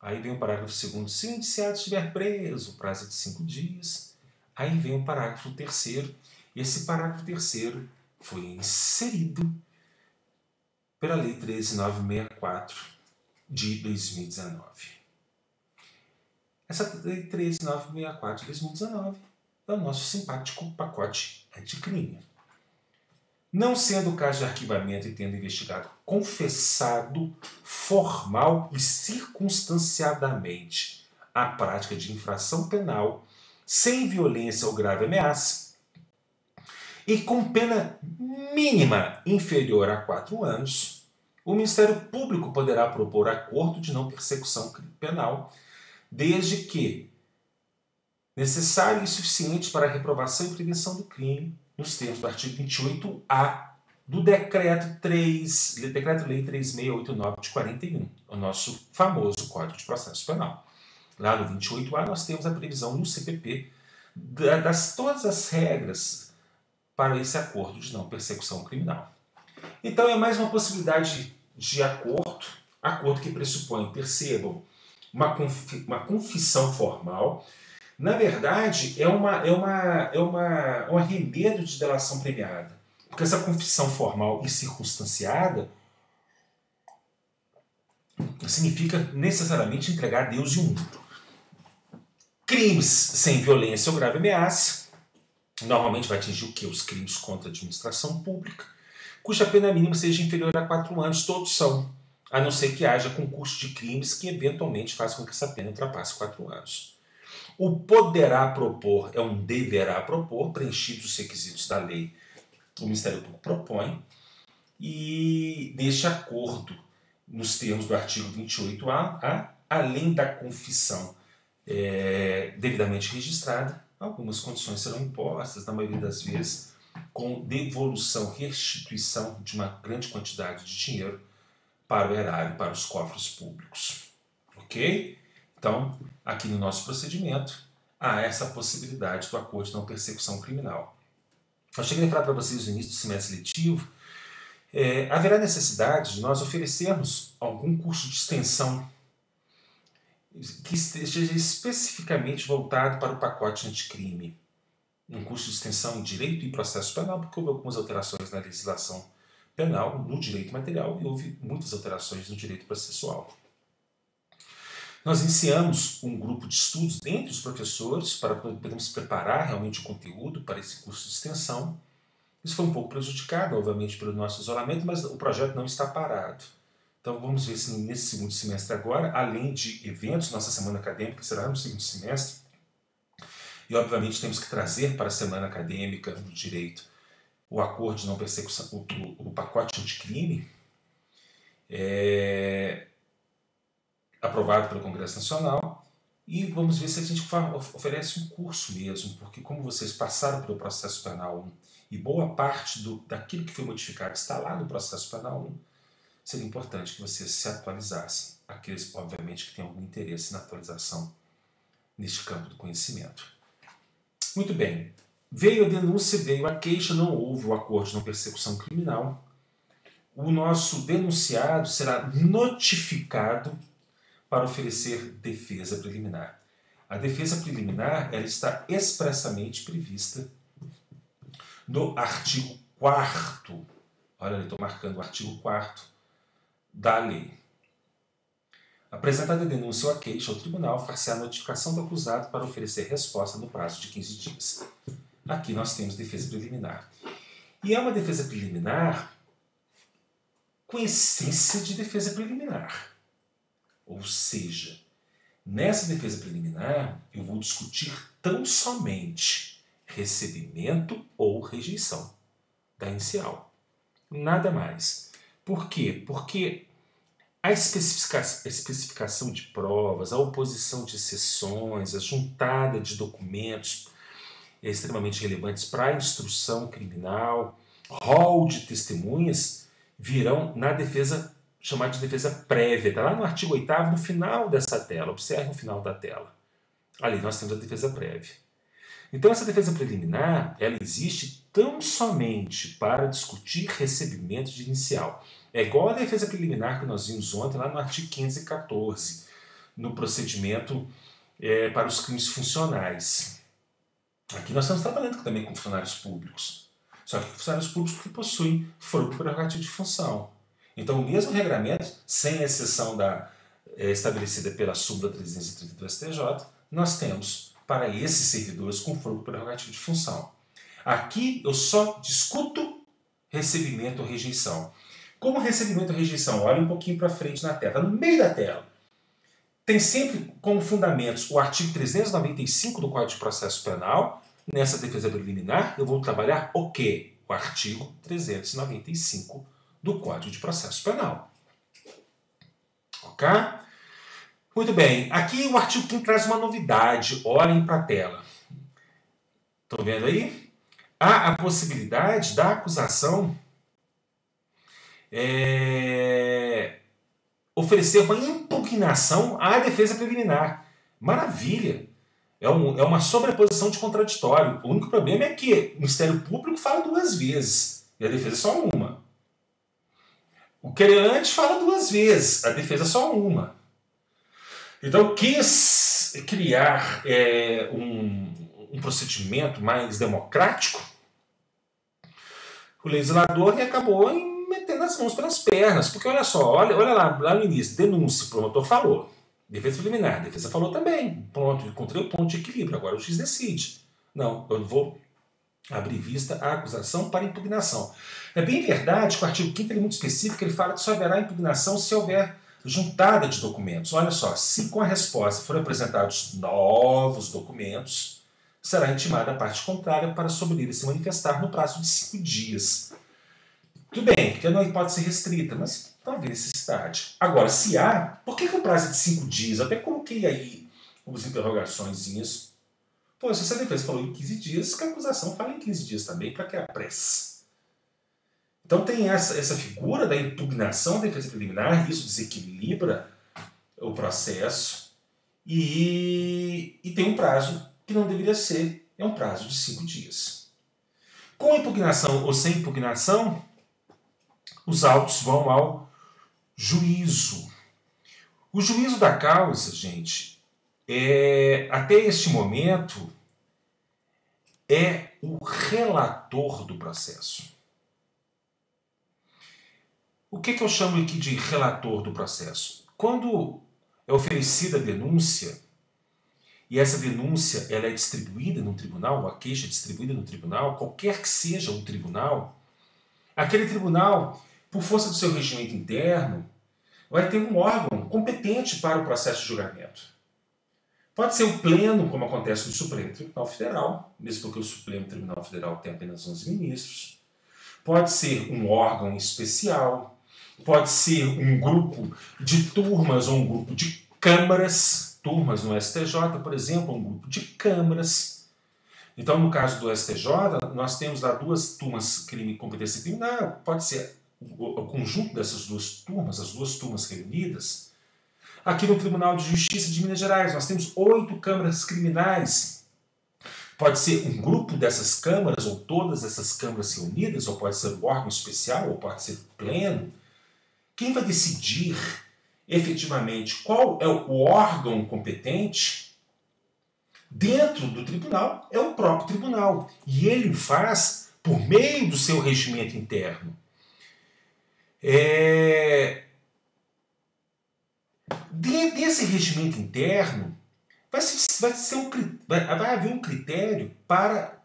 Aí vem o parágrafo 2º. Se o indiciado estiver preso, o prazo é de 5 dias. Aí vem o parágrafo 3º. E esse parágrafo 3º foi inserido pela Lei 13.964 de 2019. Essa Lei 13.964 de 2019 é o nosso simpático pacote anticrime. Não sendo o caso de arquivamento e tendo investigado confessado formal e circunstanciadamente a prática de infração penal sem violência ou grave ameaça, E com pena mínima inferior a 4 anos, o Ministério Público poderá propor acordo de não persecução penal, desde que necessário e suficiente para a reprovação e prevenção do crime, nos termos do artigo 28A do Decreto-Lei 3689 de 41, o nosso famoso Código de Processo Penal. Lá no 28A nós temos a previsão no CPP das todas as regras para esse acordo de não persecução criminal. Então é mais uma possibilidade de acordo que pressupõe, percebam, uma confissão formal. Na verdade, é um arremedo de delação premiada, porque essa confissão formal e circunstanciada significa necessariamente entregar a Deus e o mundo. Crimes sem violência ou grave ameaça, normalmente vai atingir o quê? Os crimes contra a administração pública, cuja pena mínima seja inferior a 4 anos, todos são, a não ser que haja concurso de crimes que eventualmente façam com que essa pena ultrapasse 4 anos. O poderá propor é um deverá propor, preenchidos os requisitos da lei, o Ministério Público propõe, e neste acordo, nos termos do artigo 28A, além da confissão devidamente registrada, algumas condições serão impostas, na maioria das vezes, com devolução, restituição de uma grande quantidade de dinheiro para o erário, para os cofres públicos. Ok? Então, aqui no nosso procedimento, há essa possibilidade do acordo de não persecução criminal. Eu cheguei a falar para vocês no início do semestre letivo, haverá necessidade de nós oferecermos algum curso de extensão que esteja especificamente voltado para o pacote anticrime. Um curso de extensão em Direito e Processo Penal, porque houve algumas alterações na legislação penal, no direito material, e houve muitas alterações no direito processual. Nós iniciamos um grupo de estudos entre os professores para podermos preparar realmente o conteúdo para esse curso de extensão. Isso foi um pouco prejudicado, obviamente, pelo nosso isolamento, mas o projeto não está parado. Então vamos ver se nesse segundo semestre agora, além de eventos, nossa semana acadêmica será no segundo semestre, e obviamente temos que trazer para a semana acadêmica do direito o acordo de não persecução, o pacote anticrime, aprovado pelo Congresso Nacional, e vamos ver se a gente oferece um curso mesmo, porque como vocês passaram pelo processo penal 1 e boa parte daquilo que foi modificado está lá no processo penal 1, seria importante que vocês se atualizassem. Aqueles, obviamente, que têm algum interesse na atualização neste campo do conhecimento. Muito bem. Veio a denúncia, veio a queixa, não houve o acordo de não persecução criminal. O nosso denunciado será notificado para oferecer defesa preliminar. A defesa preliminar ela está expressamente prevista no artigo 4º. Olha, eu estou marcando o artigo 4º da lei. Apresentada a denúncia ou a queixa ao tribunal, far-se a notificação do acusado para oferecer resposta no prazo de 15 dias. Aqui nós temos defesa preliminar. E é uma defesa preliminar com essência de defesa preliminar. Ou seja, nessa defesa preliminar eu vou discutir tão somente recebimento ou rejeição da inicial. Nada mais. Por quê? Porque a especificação de provas, a oposição de exceções, a juntada de documentos extremamente relevantes para a instrução criminal, rol de testemunhas, virão na defesa chamada de defesa prévia. Está lá no artigo 8º, no final dessa tela. Observe no final da tela. Ali nós temos a defesa prévia. Então essa defesa preliminar, ela existe tão somente para discutir recebimento de inicial. É igual a defesa preliminar que nós vimos ontem lá no artigo 514, no procedimento para os crimes funcionais. Aqui nós estamos trabalhando também com funcionários públicos. Só que funcionários públicos que possuem foro prerrogativo de função. Então o mesmo regramento, sem exceção estabelecida pela súmula 330 do STJ, nós temos para esses servidores com foro prerrogativo de função. Aqui eu só discuto recebimento ou rejeição. Como recebimento ou rejeição? Olha um pouquinho para frente na tela. No meio da tela, tem sempre como fundamentos o artigo 395 do Código de Processo Penal, nessa defesa preliminar, eu vou trabalhar o quê? O artigo 395 do Código de Processo Penal. Ok? Muito bem. Aqui o artigo 5 traz uma novidade. Olhem para a tela. Estão vendo aí? Há a possibilidade da acusação oferecer uma impugnação à defesa preliminar. Maravilha! É uma sobreposição de contraditório. O único problema é que o Ministério Público fala duas vezes e a defesa só uma. O querelante fala duas vezes, a defesa só uma. Então quis criar um procedimento mais democrático, o legislador, e acabou metendo as mãos pelas pernas. Porque olha só, olha lá no início, denúncia, o promotor falou. Defesa preliminar, a defesa falou também. Pronto, encontrei o ponto de equilíbrio, agora o juiz decide. Não, eu vou abrir vista à acusação para impugnação. É bem verdade que o artigo 5º é muito específico, ele fala que só haverá impugnação se houver juntada de documentos. Olha só, se com a resposta forem apresentados novos documentos, será intimada a parte contrária para sobre ele se manifestar no prazo de 5 dias. Tudo bem, porque não pode ser restrita, mas não havia necessidade. Agora, se há, por que o prazo é de 5 dias? Eu até coloquei aí as interrogações. Pô, se a defesa falou em 15 dias, que a acusação fala em 15 dias também, para que a pressa? Então tem essa figura da impugnação da defesa preliminar, isso desequilibra o processo, e tem um prazo que não deveria ser, é um prazo de 5 dias. Com impugnação ou sem impugnação, os autos vão ao juízo. O juízo da causa, gente, até este momento, é o relator do processo. O que eu chamo aqui de relator do processo? Quando é oferecida a denúncia, e essa denúncia ela é distribuída no tribunal, ou a queixa é distribuída no tribunal, qualquer que seja o tribunal, aquele tribunal, por força do seu regimento interno, vai ter um órgão competente para o processo de julgamento. Pode ser o pleno, como acontece no Supremo Tribunal Federal, mesmo porque o Supremo Tribunal Federal tem apenas 11 ministros. Pode ser um órgão especial. Pode ser um grupo de turmas ou um grupo de câmaras. Turmas no STJ, por exemplo, um grupo de câmaras. Então, no caso do STJ, nós temos lá 2 turmas de competência criminal. Pode ser o conjunto dessas 2 turmas, as 2 turmas reunidas. Aqui no Tribunal de Justiça de Minas Gerais, nós temos 8 câmaras criminais. Pode ser um grupo dessas câmaras, ou todas essas câmaras reunidas, ou pode ser o órgão especial, ou pode ser o pleno. Quem vai decidir efetivamente qual é o órgão competente dentro do tribunal é o próprio tribunal. E ele faz por meio do seu regimento interno. Desse regimento interno, vai haver um critério para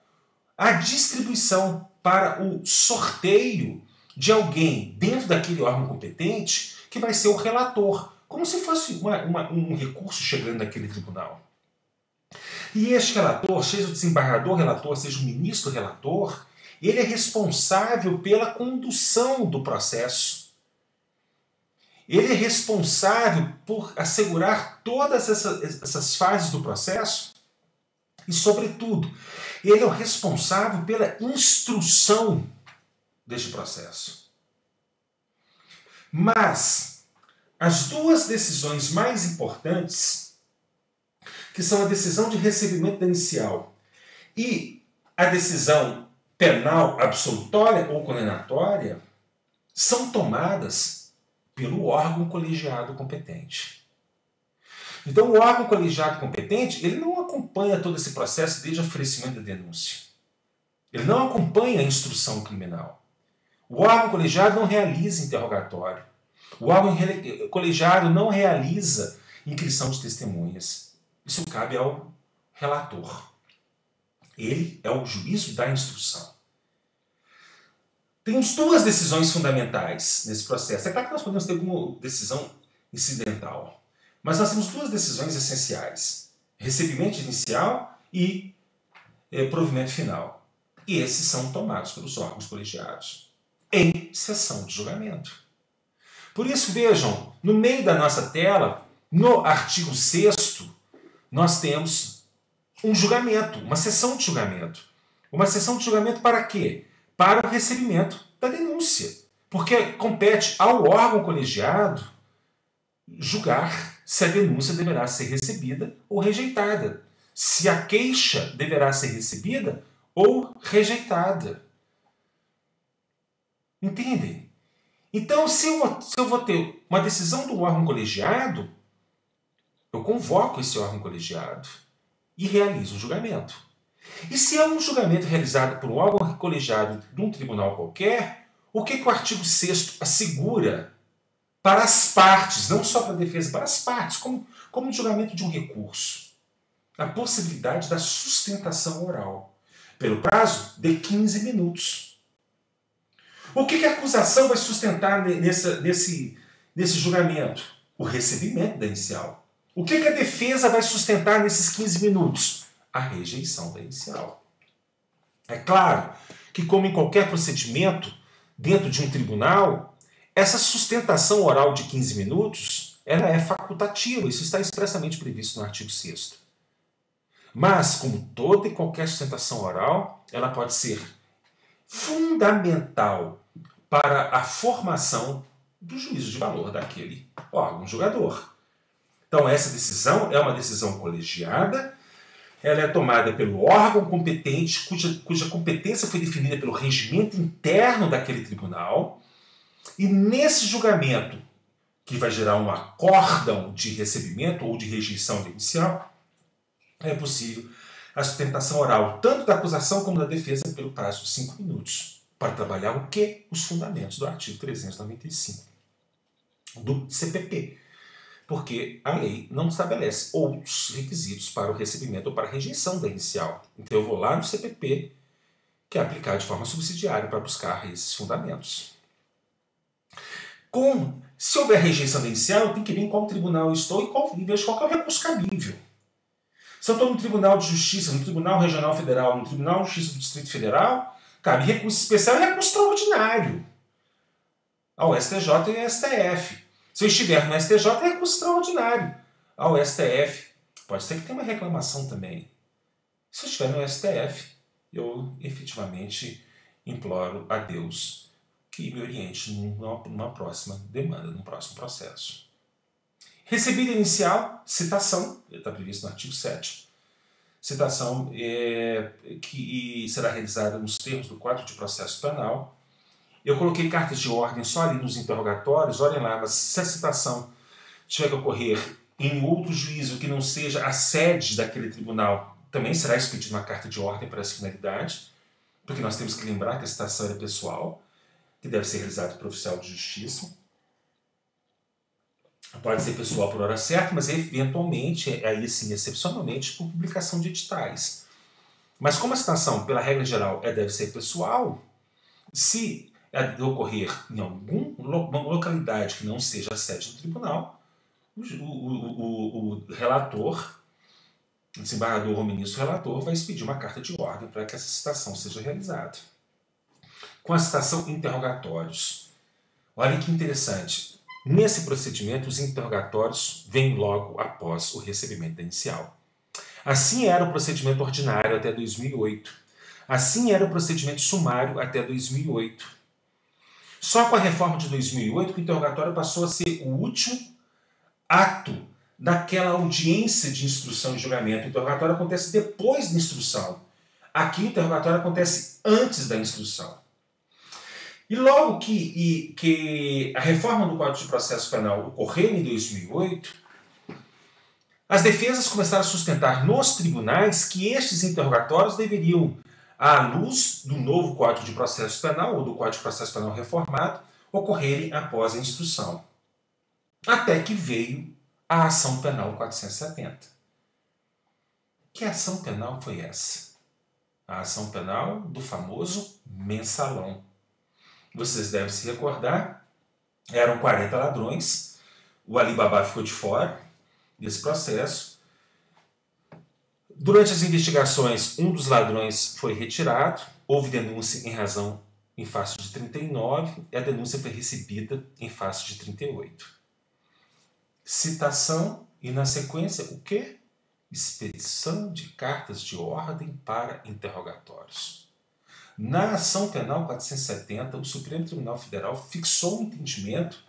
a distribuição, para o sorteio de alguém dentro daquele órgão competente que vai ser o relator, como se fosse um recurso chegando naquele tribunal. E este relator, seja o desembargador relator, seja o ministro relator, ele é responsável pela condução do processo. Ele é responsável por assegurar todas essas fases do processo e, sobretudo, ele é o responsável pela instrução deste processo. Mas as 2 decisões mais importantes, que são a decisão de recebimento da inicial e a decisão penal absolutória ou condenatória, são tomadas pelo órgão colegiado competente. Então, o órgão colegiado competente, ele não acompanha todo esse processo desde o oferecimento da denúncia. Ele não acompanha a instrução criminal. O órgão colegiado não realiza interrogatório. O órgão colegiado não realiza inscrição de testemunhas. Isso cabe ao relator. Ele é o juízo da instrução. Temos 2 decisões fundamentais nesse processo. É claro que nós podemos ter alguma decisão incidental, mas nós temos 2 decisões essenciais. Recebimento inicial e provimento final. E esses são tomados pelos órgãos colegiados em sessão de julgamento. Por isso, vejam, no meio da nossa tela, no artigo 6º, nós temos um julgamento, uma sessão de julgamento. Uma sessão de julgamento para quê? Para o recebimento da denúncia. Porque compete ao órgão colegiado julgar se a denúncia deverá ser recebida ou rejeitada. Se a queixa deverá ser recebida ou rejeitada. Entendem? Então, se eu vou ter uma decisão do órgão colegiado, eu convoco esse órgão colegiado e realizo o julgamento. E se é um julgamento realizado por um órgão colegiado de um tribunal qualquer, o que o artigo 6º assegura para as partes, não só para a defesa, para as partes, como no julgamento de um recurso? A possibilidade da sustentação oral, pelo prazo de 15 minutos. O que a acusação vai sustentar nesse julgamento? O recebimento da inicial. O que a defesa vai sustentar nesses 15 minutos? A rejeição da inicial. É claro que, como em qualquer procedimento, dentro de um tribunal, essa sustentação oral de 15 minutos ela é facultativa. Isso está expressamente previsto no artigo 6º. Mas, como toda e qualquer sustentação oral, ela pode ser fundamental para a formação do juízo de valor daquele órgão julgador. Então, essa decisão é uma decisão colegiada, ela é tomada pelo órgão competente, cuja competência foi definida pelo regimento interno daquele tribunal, e nesse julgamento, que vai gerar um acórdão de recebimento ou de rejeição inicial, é possível a sustentação oral, tanto da acusação como da defesa, pelo prazo de 5 minutos, para trabalhar o quê? Os fundamentos do artigo 395 do CPP. Porque a lei não estabelece outros requisitos para o recebimento ou para a rejeição da inicial. Então eu vou lá no CPP, que é aplicar de forma subsidiária para buscar esses fundamentos. Se houver rejeição da inicial, eu tenho que ver em qual tribunal eu estou e vejo qual é o recurso cabível. Se eu estou no Tribunal de Justiça, no Tribunal Regional Federal, no Tribunal de Justiça do Distrito Federal, cabe recurso especial e recurso extraordinário ao STJ e ao STF. Se eu estiver no STJ, é recurso extraordinário ao STF. Pode ser que tenha uma reclamação também. Se eu estiver no STF, eu efetivamente imploro a Deus que me oriente numa próxima demanda, num próximo processo. Recebida inicial, citação, está previsto no artigo 7º. Citação que será realizada nos termos do Código de Processo Penal. Eu coloquei cartas de ordem só ali nos interrogatórios. Olhem lá, mas se a citação tiver que ocorrer em outro juízo que não seja a sede daquele tribunal, também será expedida uma carta de ordem para essa finalidade, porque nós temos que lembrar que a citação é pessoal, que deve ser realizada por oficial de justiça. Pode ser pessoal por hora certa, mas eventualmente, aí sim, excepcionalmente, por publicação de editais. Mas como a citação, pela regra geral, deve ser pessoal, se ocorrer em alguma localidade que não seja a sede do tribunal, o relator, o desembargador ou ministro relator, vai expedir uma carta de ordem para que essa citação seja realizada. Com a citação interrogatórios. Olha que interessante. Nesse procedimento, os interrogatórios vêm logo após o recebimento da inicial. Assim era o procedimento ordinário até 2008. Assim era o procedimento sumário até 2008. Só com a reforma de 2008 que o interrogatório passou a ser o último ato daquela audiência de instrução e julgamento. O interrogatório acontece depois da instrução. Aqui o interrogatório acontece antes da instrução. E logo que a reforma do Código de Processo Penal ocorreu em 2008, as defesas começaram a sustentar nos tribunais que estes interrogatórios deveriam, à luz do novo Código de Processo Penal, ou do Código de Processo Penal reformado, ocorrerem após a instrução. Até que veio a Ação Penal 470. Que ação penal foi essa? A ação penal do famoso mensalão. Vocês devem se recordar, eram 40 ladrões, o Alibaba ficou de fora desse processo. Durante as investigações, um dos ladrões foi retirado, houve denúncia em face de 39 e a denúncia foi recebida em face de 38. Citação e, na sequência, o quê? Expedição de cartas de ordem para interrogatórios. Na ação penal 470, o Supremo Tribunal Federal fixou o entendimento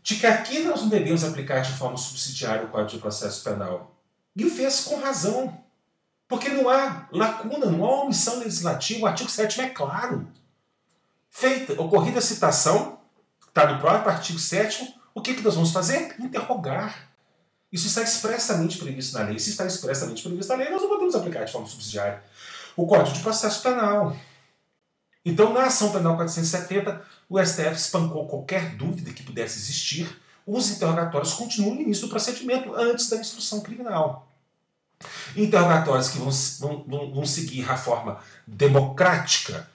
de que aqui nós não devemos aplicar de forma subsidiária o Código de Processo Penal. E o fez com razão. Porque não há lacuna, não há omissão legislativa. O artigo 7º é claro. Ocorrida a citação, está no próprio artigo 7º, o que nós vamos fazer? Interrogar. Isso está expressamente previsto na lei. Se está expressamente previsto na lei, nós não podemos aplicar de forma subsidiária o Código de Processo Penal. Então, na ação penal 470, o STF espancou qualquer dúvida que pudesse existir. Os interrogatórios continuam no início do procedimento, antes da instrução criminal. Interrogatórios que vão seguir a forma democrática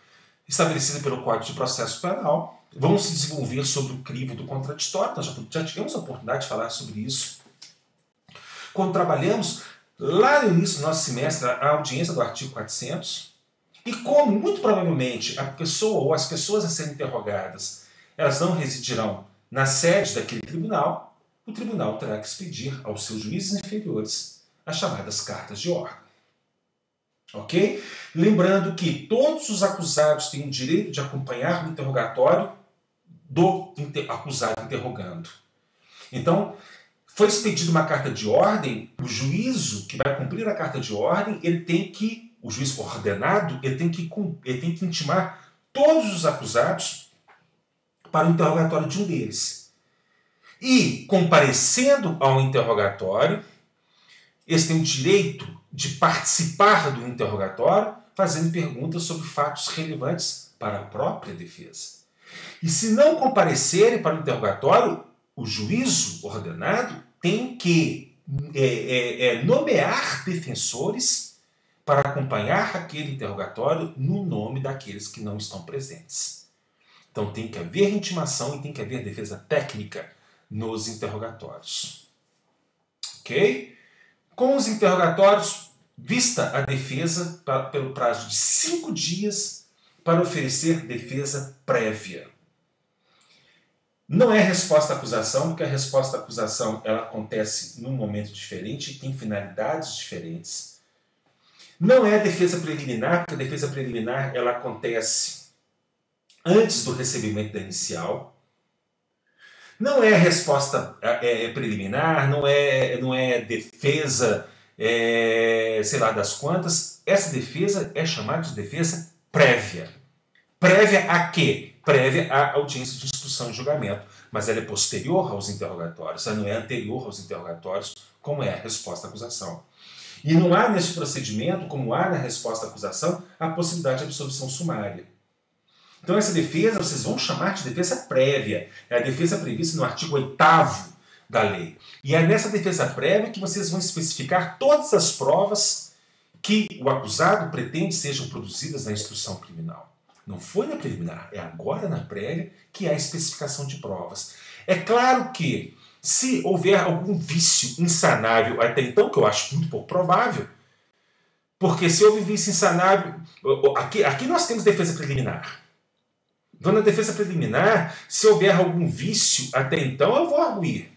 estabelecida pelo Código de Processo Penal, vão se desenvolver sobre o crivo do contraditório. Nós já tivemos a oportunidade de falar sobre isso. Quando trabalhamos, lá no início do nosso semestre, a audiência do artigo 400, e como muito provavelmente a pessoa ou as pessoas a serem interrogadas, elas não residirão na sede daquele tribunal, o tribunal terá que expedir aos seus juízes inferiores as chamadas cartas de ordem. Ok? Lembrando que todos os acusados têm o direito de acompanhar o interrogatório do acusado interrogando. Então, foi expedida uma carta de ordem, o juízo que vai cumprir a carta de ordem, o juiz ordenado, ele tem que intimar todos os acusados para o interrogatório de um deles. E, comparecendo ao interrogatório, eles têm o direito de participar do interrogatório, fazendo perguntas sobre fatos relevantes para a própria defesa. E se não comparecerem para o interrogatório, o juízo ordenado tem que nomear defensores para acompanhar aquele interrogatório no nome daqueles que não estão presentes. Então tem que haver intimação e tem que haver defesa técnica nos interrogatórios. Ok? Com os interrogatórios, vista a defesa pelo prazo de 5 dias para oferecer defesa prévia. Não é resposta à acusação, porque a resposta à acusação ela acontece num momento diferente e tem finalidades diferentes. Não é defesa preliminar, porque a defesa preliminar ela acontece antes do recebimento da inicial. Não é resposta preliminar, não é defesa, sei lá das quantas. Essa defesa é chamada de defesa prévia. Prévia a quê? Prévia à audiência de instrução e julgamento. Mas ela é posterior aos interrogatórios, ela não é anterior aos interrogatórios, como é a resposta à acusação. E não há nesse procedimento, como há na resposta à acusação, a possibilidade de absolvição sumária. Então essa defesa vocês vão chamar de defesa prévia. É a defesa prevista no artigo 8º da lei. E é nessa defesa prévia que vocês vão especificar todas as provas que o acusado pretende sejam produzidas na instrução criminal. Não foi na preliminar, é agora na prévia que há especificação de provas. É claro que, se houver algum vício insanável até então, que eu acho muito pouco provável, porque se houve vício insanável... Aqui nós temos defesa preliminar. Então, na defesa preliminar, se houver algum vício até então, eu vou arguir.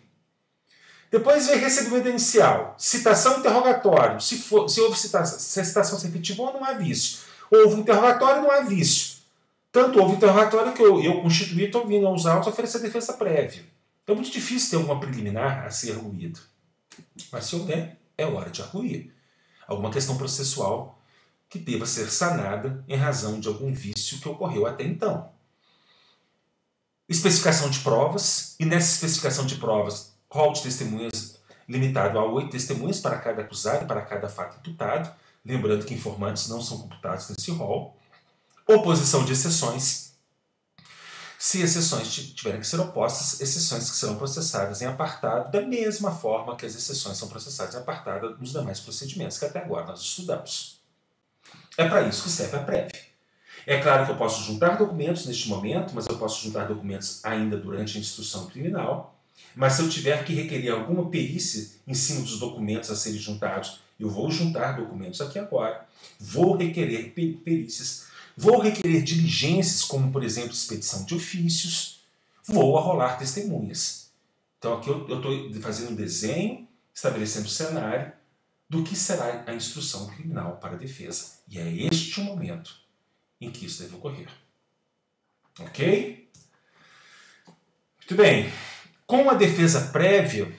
Depois vem recebimento inicial, citação interrogatório. Se houve citação, se a citação se efetivou, não há vício. Houve interrogatório, não há vício. Tanto houve interrogatório que eu constituí, estou vindo aos autos oferecer defesa prévia. Então é muito difícil ter alguma preliminar a ser arguído. Mas se houver, é hora de arguir. Alguma questão processual que deva ser sanada em razão de algum vício que ocorreu até então. Especificação de provas, e nessa especificação de provas, rol de testemunhas limitado a 8 testemunhas para cada acusado e para cada fato imputado, lembrando que informantes não são computados nesse rol. Oposição de exceções. Se exceções tiverem que ser opostas, exceções que serão processadas em apartado, da mesma forma que as exceções são processadas em apartado nos demais procedimentos que até agora nós estudamos. É para isso que serve a prévia. É claro que eu posso juntar documentos neste momento, mas eu posso juntar documentos ainda durante a instrução criminal. Mas se eu tiver que requerer alguma perícia em cima dos documentos a serem juntados, eu vou juntar documentos aqui agora, vou requerer perícias, vou requerer diligências, como, por exemplo, expedição de ofícios, vou arrolar testemunhas. Então, aqui eu estou fazendo um desenho, estabelecendo o cenário do que será a instrução criminal para a defesa. E é este o momento em que isso deve ocorrer. Ok? Muito bem. Com a defesa prévia,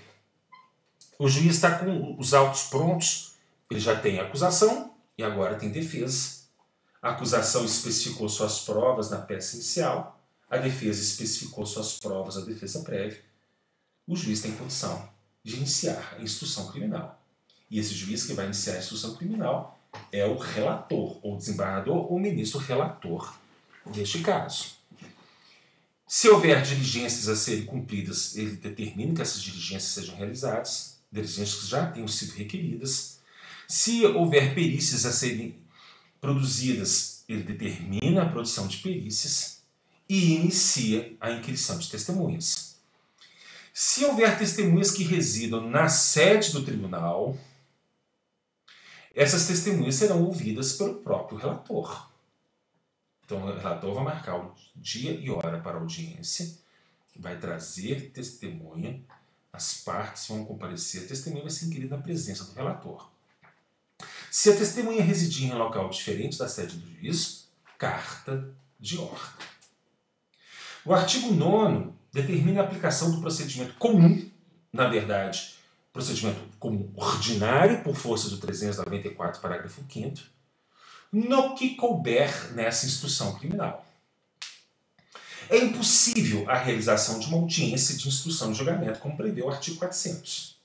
o juiz está com os autos prontos, ele já tem a acusação e agora tem defesa. A acusação especificou suas provas na peça inicial, a defesa especificou suas provas na defesa prévia. O juiz tem condição de iniciar a instrução criminal. E esse juiz que vai iniciar a instrução criminal é o relator, ou desembargador, ou ministro relator deste caso. Se houver diligências a serem cumpridas, ele determina que essas diligências sejam realizadas, diligências que já tenham sido requeridas. Se houver perícias a serem produzidas, ele determina a produção de perícias e inicia a inquirição de testemunhas. Se houver testemunhas que residam na sede do tribunal, essas testemunhas serão ouvidas pelo próprio relator. Então, o relator vai marcar o dia e hora para a audiência, vai trazer testemunha, as partes vão comparecer, a testemunha vai ser inquirida na presença do relator. Se a testemunha residir em um local diferente da sede do juiz, carta de ordem. O artigo 9º determina a aplicação do procedimento comum, na verdade, procedimento comum ordinário, por força do 394, parágrafo 5º, no que couber nessa instrução criminal. É impossível a realização de uma audiência de instrução de julgamento, como prevê o artigo 400.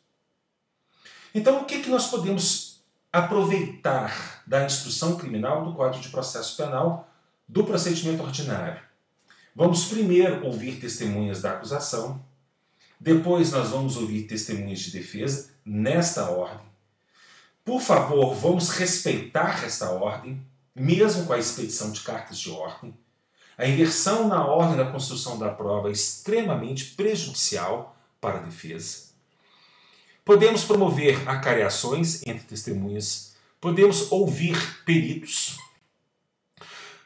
Então, o que nós podemos aproveitar da instrução criminal do Código de Processo Penal do procedimento ordinário? Vamos primeiro ouvir testemunhas da acusação, depois nós vamos ouvir testemunhas de defesa, nesta ordem. Por favor, vamos respeitar esta ordem, mesmo com a expedição de cartas de ordem. A inversão na ordem da construção da prova é extremamente prejudicial para a defesa. Podemos promover acareações entre testemunhas, podemos ouvir peritos,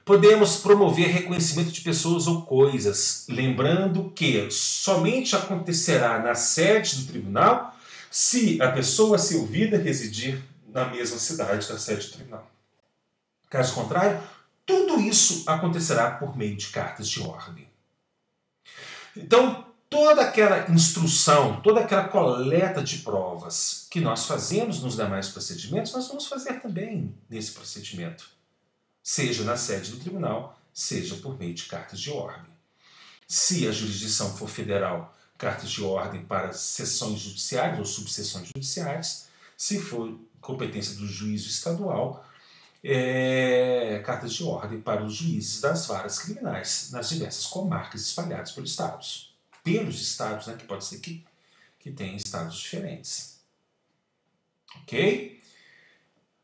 podemos promover reconhecimento de pessoas ou coisas, lembrando que somente acontecerá na sede do tribunal se a pessoa a ser ouvida residir na mesma cidade da sede do tribunal. Caso contrário, tudo isso acontecerá por meio de cartas de ordem. Então, toda aquela instrução, toda aquela coleta de provas que nós fazemos nos demais procedimentos, nós vamos fazer também nesse procedimento, seja na sede do tribunal, seja por meio de cartas de ordem. Se a jurisdição for federal, cartas de ordem para seções judiciárias ou subseções judiciárias. Se for competência do juízo estadual, cartas de ordem para os juízes das varas criminais nas diversas comarcas espalhadas pelos estados, né, que pode ser que tenha estados diferentes. Ok?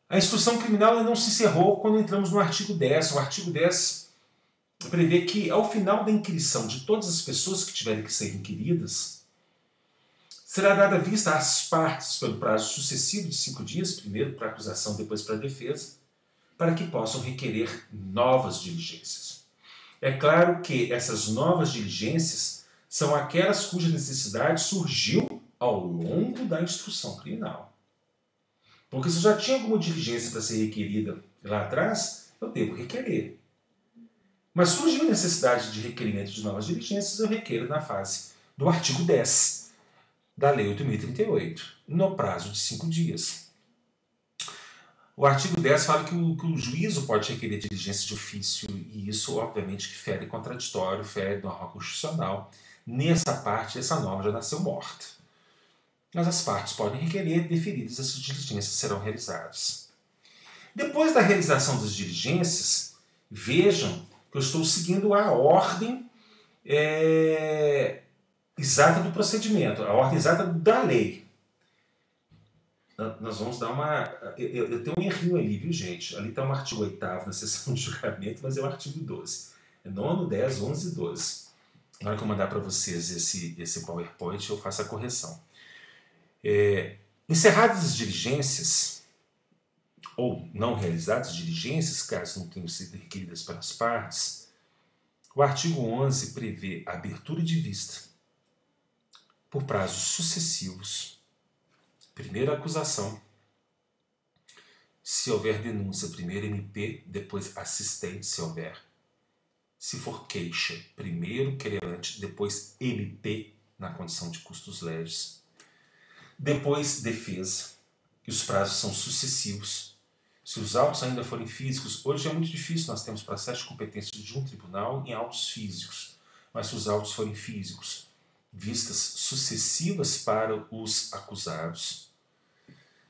A instrução criminal não se encerrou quando entramos no artigo 10. O artigo 10 prevê que, ao final da inquirição de todas as pessoas que tiverem que ser inquiridas, será dada vista às partes pelo prazo sucessivo de 5 dias, primeiro para a acusação, depois para a defesa, para que possam requerer novas diligências. É claro que essas novas diligências são aquelas cuja necessidade surgiu ao longo da instrução criminal. Porque se eu já tinha alguma diligência para ser requerida lá atrás, eu devo requerer. Mas surgiu a necessidade de requerimento de novas diligências, eu requeiro na fase do artigo 10 da Lei 8.038, no prazo de 5 dias. O artigo 10 fala que o juízo pode requerer diligência de ofício, e isso, obviamente, que fere contraditório, fere norma constitucional. Nessa parte, essa norma já nasceu morta. Mas as partes podem requerer, deferidas, essas diligências serão realizadas. Depois da realização das diligências, vejam que eu estou seguindo a ordem exata do procedimento, a ordem exata da lei. Nós vamos dar uma... Eu tenho um errinho ali, viu, gente? Ali está o artigo 8º na seção de julgamento, mas é o artigo 12. É 9º, 10, 11 e 12. Na hora que eu mandar para vocês esse PowerPoint, eu faço a correção. Encerradas as diligências, ou não realizadas diligências, caso não tenham sido requeridas pelas partes, o artigo 11 prevê a abertura de vista por prazos sucessivos. Primeiro acusação, se houver denúncia, primeiro MP, depois assistente, se houver. Se for queixa, primeiro querelante, depois MP, na condição de custos leves. Depois defesa, e os prazos são sucessivos. Se os autos ainda forem físicos, hoje é muito difícil, nós temos processo de competência de um tribunal em autos físicos, mas se os autos forem físicos, vistas sucessivas para os acusados.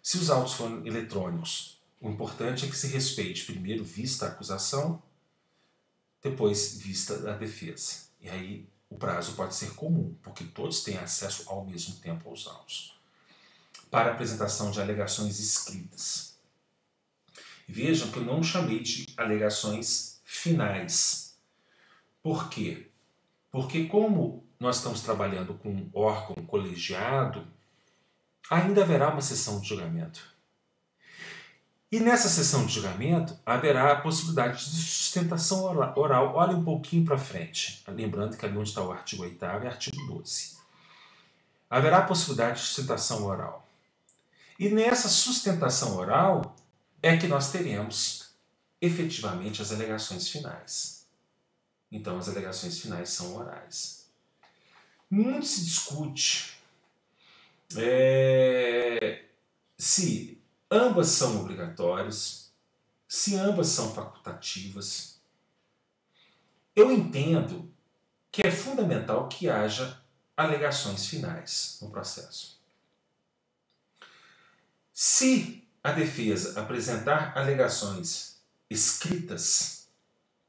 Se os autos forem eletrônicos, o importante é que se respeite primeiro vista a acusação, depois vista a defesa. E aí o prazo pode ser comum, porque todos têm acesso ao mesmo tempo aos autos. Para a apresentação de alegações escritas. Vejam que eu não chamei de alegações finais. Por quê? Porque como nós estamos trabalhando com um órgão colegiado, ainda haverá uma sessão de julgamento. E nessa sessão de julgamento haverá a possibilidade de sustentação oral. Olha um pouquinho para frente, lembrando que ali onde está o artigo 8º é artigo 12. Haverá a possibilidade de sustentação oral. E nessa sustentação oral é que nós teremos efetivamente as alegações finais. Então as alegações finais são orais. Muito se discute se ambas são obrigatórias, se ambas são facultativas. Eu entendo que é fundamental que haja alegações finais no processo. Se a defesa apresentar alegações escritas,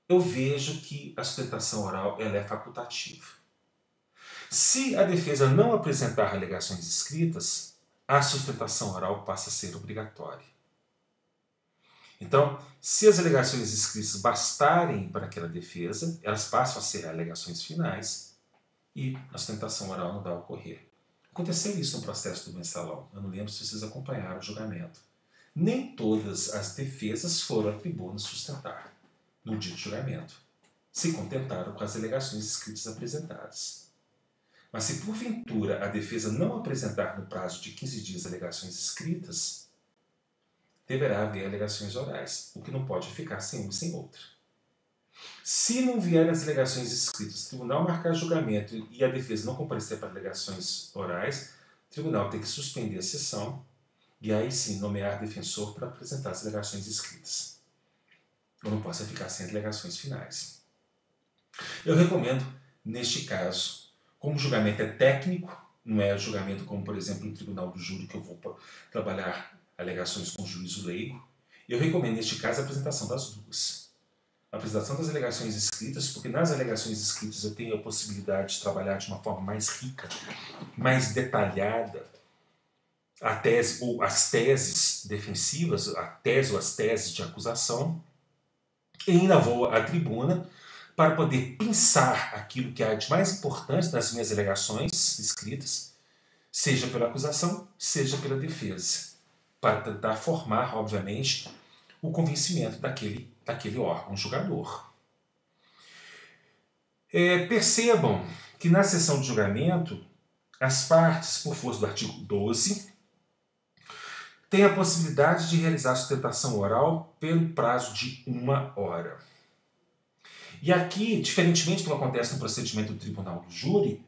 eu vejo que a sustentação oral ela é facultativa. Se a defesa não apresentar alegações escritas, a sustentação oral passa a ser obrigatória. Então, se as alegações escritas bastarem para aquela defesa, elas passam a ser alegações finais e a sustentação oral não vai ocorrer. Aconteceu isso no processo do mensalão. Eu não lembro se vocês acompanharam o julgamento. Nem todas as defesas foram à tribuna sustentar no dia de julgamento. Se contentaram com as alegações escritas apresentadas. Mas se porventura a defesa não apresentar no prazo de 15 dias alegações escritas, deverá haver alegações orais, o que não pode ficar sem uma e sem outra. Se não vierem as alegações escritas, o tribunal marcar julgamento e a defesa não comparecer para alegações orais, o tribunal tem que suspender a sessão e aí sim nomear defensor para apresentar as alegações escritas. Eu não posso ficar sem as alegações finais. Eu recomendo, neste caso, como o julgamento é técnico, não é julgamento como, por exemplo, no tribunal do júri, que eu vou trabalhar alegações com juízo leigo, eu recomendo, neste caso, a apresentação das duas. A apresentação das alegações escritas, porque nas alegações escritas eu tenho a possibilidade de trabalhar de uma forma mais rica, mais detalhada, a tese ou as teses defensivas, a tese ou as teses de acusação, e ainda vou à tribuna para poder pensar aquilo que há de mais importante nas minhas alegações escritas, seja pela acusação, seja pela defesa, para tentar formar, obviamente, o convencimento daquele órgão julgador. Percebam que na sessão de julgamento, as partes, por força do artigo 12, têm a possibilidade de realizar a sustentação oral pelo prazo de 1 hora. E aqui, diferentemente do que acontece no procedimento do tribunal do júri,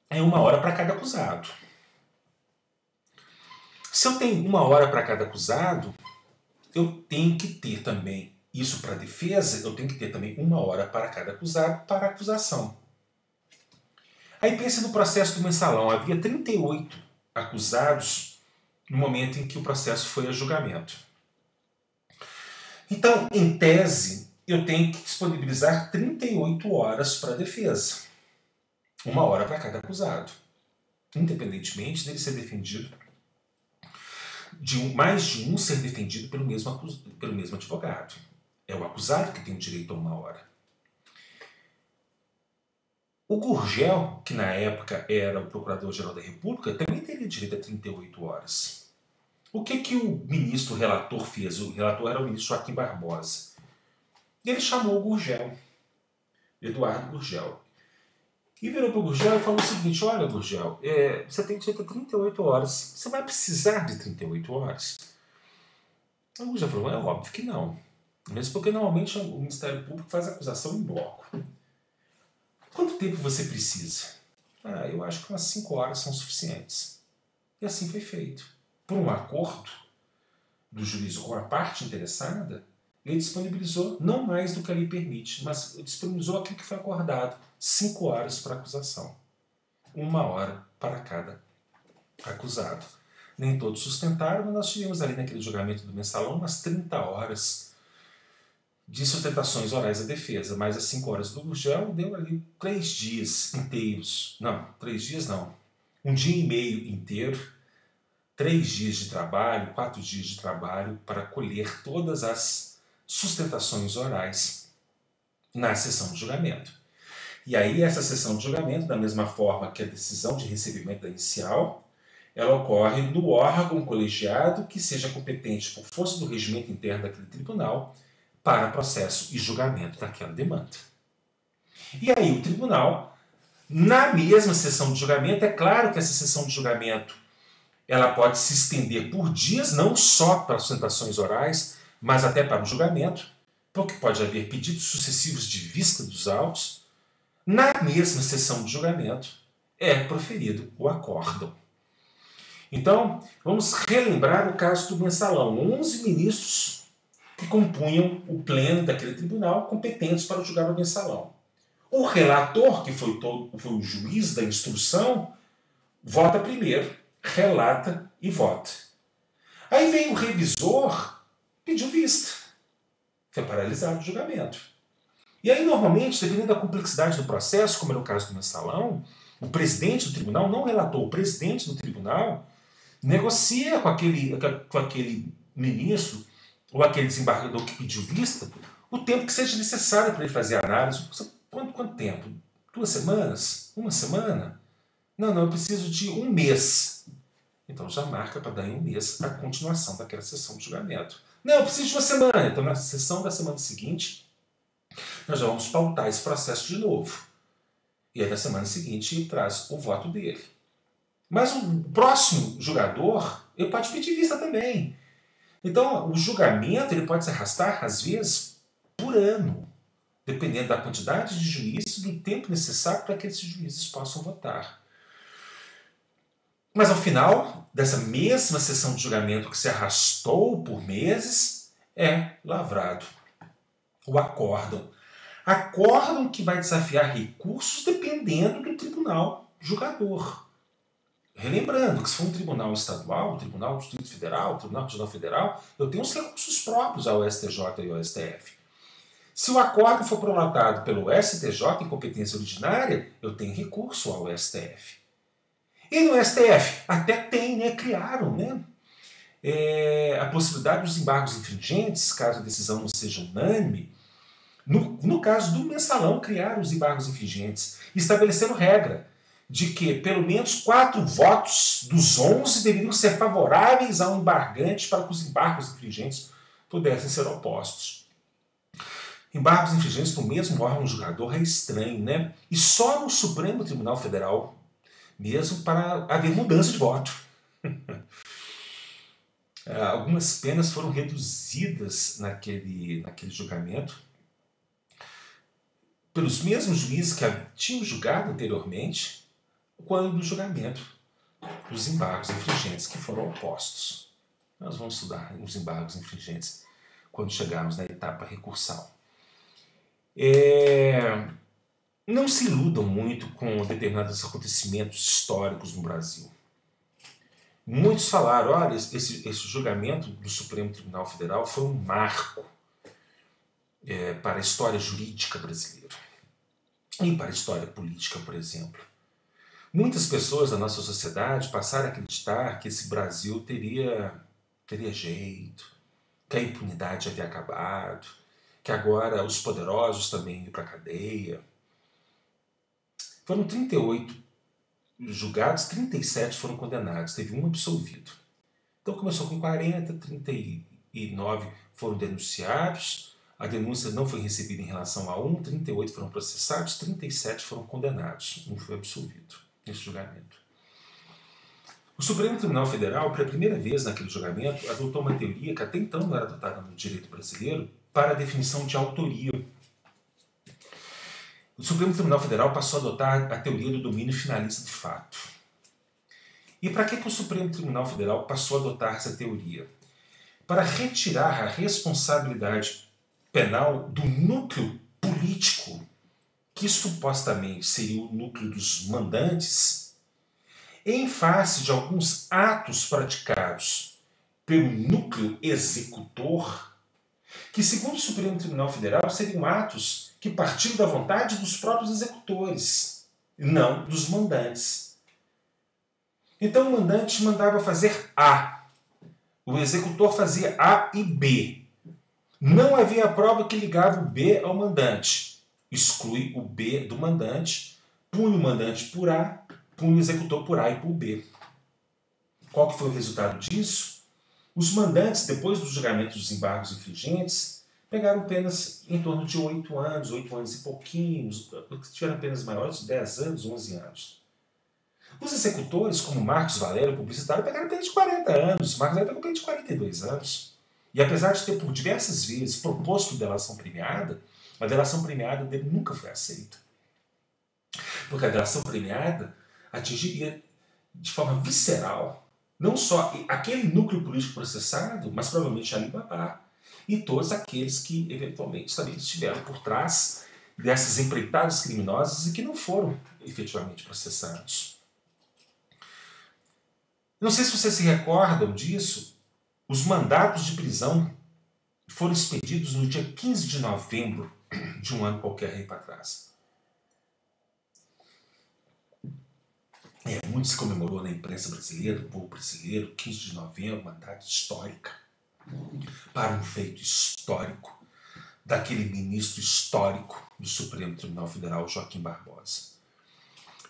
é 1 hora para cada acusado. Se eu tenho 1 hora para cada acusado, eu tenho que ter também, isso para a defesa, eu tenho que ter também 1 hora para cada acusado para a acusação. Aí pense no processo do mensalão, havia 38 acusados no momento em que o processo foi a julgamento. Então, em tese, eu tenho que disponibilizar 38 horas para a defesa. 1 hora para cada acusado. Independentemente dele ser defendido, mais de um ser defendido pelo mesmo advogado. É o acusado que tem o direito a 1 hora. O Gurgel, que na época era o Procurador-Geral da República, também teria direito a 38 horas. O que o ministro relator fez? O relator era o ministro Joaquim Barbosa. Ele chamou o Gurgel, Eduardo Gurgel, e virou para o Gurgel e falou o seguinte: olha, Gurgel, você tem direito a 38 horas. Você vai precisar de 38 horas? O Gurgel falou: é óbvio que não. Mesmo porque normalmente o Ministério Público faz a acusação em bloco. Quanto tempo você precisa? Eu acho que umas 5 horas são suficientes. E assim foi feito. Por um acordo do juízo com a parte interessada, ele disponibilizou não mais do que a lei permite, mas disponibilizou aquilo que foi acordado: 5 horas para a acusação. 1 hora para cada acusado. Nem todos sustentaram, mas nós tivemos ali naquele julgamento do mensalão umas 30 horas de sustentações orais à defesa, mais as 5 horas do Gurgel deu ali 3 dias inteiros. Não, 3 dias não. 1 dia e meio inteiro, 3 dias de trabalho, 4 dias de trabalho para colher todas as sustentações orais na sessão de julgamento. E aí essa sessão de julgamento, da mesma forma que a decisão de recebimento da inicial, ela ocorre no órgão colegiado que seja competente por força do regimento interno daquele tribunal para processo e julgamento daquela demanda. E aí o tribunal, na mesma sessão de julgamento, é claro que essa sessão de julgamento ela pode se estender por dias, não só para sustentações orais, mas até para o julgamento, porque pode haver pedidos sucessivos de vista dos autos. Na mesma sessão de julgamento é proferido o acórdão. Então, vamos relembrar o caso do mensalão. 11 ministros que compunham o pleno daquele tribunal competentes para julgar o mensalão. O relator, que foi o juiz da instrução, vota primeiro, relata e vota. Aí vem o revisor, pediu vista. Foi paralisado o julgamento. E aí, normalmente, dependendo da complexidade do processo, como era o caso do mensalão, o presidente do tribunal, não o relator, o presidente do tribunal, negocia com aquele ministro ou aquele desembargador que pediu vista o tempo que seja necessário para ele fazer a análise. Quanto tempo? 2 semanas? 1 semana? Não, eu preciso de 1 mês. Então já marca para dar em 1 mês a continuação daquela sessão de julgamento. Não, eu preciso de 1 semana. Então na sessão da semana seguinte, nós já vamos pautar esse processo de novo. E aí na semana seguinte ele traz o voto dele. Mas o próximo julgador, ele pode pedir vista também. Então o julgamento ele pode se arrastar, às vezes, por ano, dependendo da quantidade de juízes e do tempo necessário para que esses juízes possam votar. Mas ao final dessa mesma sessão de julgamento que se arrastou por meses, é lavrado o acórdão. Acórdão que vai desafiar recursos dependendo do tribunal julgador. Relembrando que se for um tribunal estadual, um tribunal do Distrito Federal, um tribunal regional federal, eu tenho os recursos próprios ao STJ e ao STF. Se o acórdão for prolatado pelo STJ em competência originária, eu tenho recurso ao STF. E no STF, até tem, criaram, a possibilidade dos embargos infringentes, caso a decisão não seja unânime. No caso do mensalão, criaram os embargos infringentes, estabelecendo regra de que pelo menos 4 votos dos 11 deveriam ser favoráveis ao embargante para que os embargos infringentes pudessem ser opostos. Embargos infringentes no mesmo órgão julgador é estranho, E só no Supremo Tribunal Federal mesmo para haver mudança de voto. Algumas penas foram reduzidas naquele julgamento pelos mesmos juízes que tinham julgado anteriormente, quando do julgamento dos embargos infringentes que foram opostos. Nós vamos estudar os embargos infringentes quando chegarmos na etapa recursal. Não se iludam muito com determinados acontecimentos históricos no Brasil. Muitos falaram, olha, esse julgamento do Supremo Tribunal Federal foi um marco para a história jurídica brasileira e para a história política, por exemplo. Muitas pessoas da nossa sociedade passaram a acreditar que esse Brasil teria jeito, que a impunidade havia acabado, que agora os poderosos também iam para a cadeia. Foram 38 julgados, 37 foram condenados, teve um absolvido. Então começou com 40, 39 foram denunciados, a denúncia não foi recebida em relação a 38 foram processados, 37 foram condenados. Um foi absolvido nesse julgamento. O Supremo Tribunal Federal, pela primeira vez naquele julgamento, adotou uma teoria que até então não era adotada no direito brasileiro para a definição de autoria. O Supremo Tribunal Federal passou a adotar a teoria do domínio finalista de fato. E para que o Supremo Tribunal Federal passou a adotar essa teoria? Para retirar a responsabilidade penal do núcleo político, que supostamente seria o núcleo dos mandantes, em face de alguns atos praticados pelo núcleo executor, que, segundo o Supremo Tribunal Federal, seriam atos que partiam da vontade dos próprios executores, não dos mandantes. Então o mandante mandava fazer A, o executor fazia A e B. Não havia prova que ligava o B ao mandante. Exclui o B do mandante, pune o mandante por A, pune o executor por A e por B. Qual que foi o resultado disso? Os mandantes, depois do julgamento dos embargos infringentes, pegaram penas em torno de 8 anos e pouquinhos, tiveram penas maiores de 10 anos, 11 anos. Os executores, como Marcos Valério, publicitário, pegaram pena de 40 anos, Marcos Valério pegou pena de 42 anos. E apesar de ter por diversas vezes proposto delação premiada, a delação premiada dele nunca foi aceita. Porque a delação premiada atingiria de forma visceral não só aquele núcleo político processado, mas provavelmente Alibaba e todos aqueles que eventualmente também estiveram por trás dessas empreitadas criminosas e que não foram efetivamente processados. Não sei se vocês se recordam disso, os mandatos de prisão foram expedidos no dia 15 de novembro de um ano qualquer aí para trás. Muito se comemorou na imprensa brasileira, no povo brasileiro, 15 de novembro, uma data histórica, para um feito histórico daquele ministro histórico do Supremo Tribunal Federal, Joaquim Barbosa.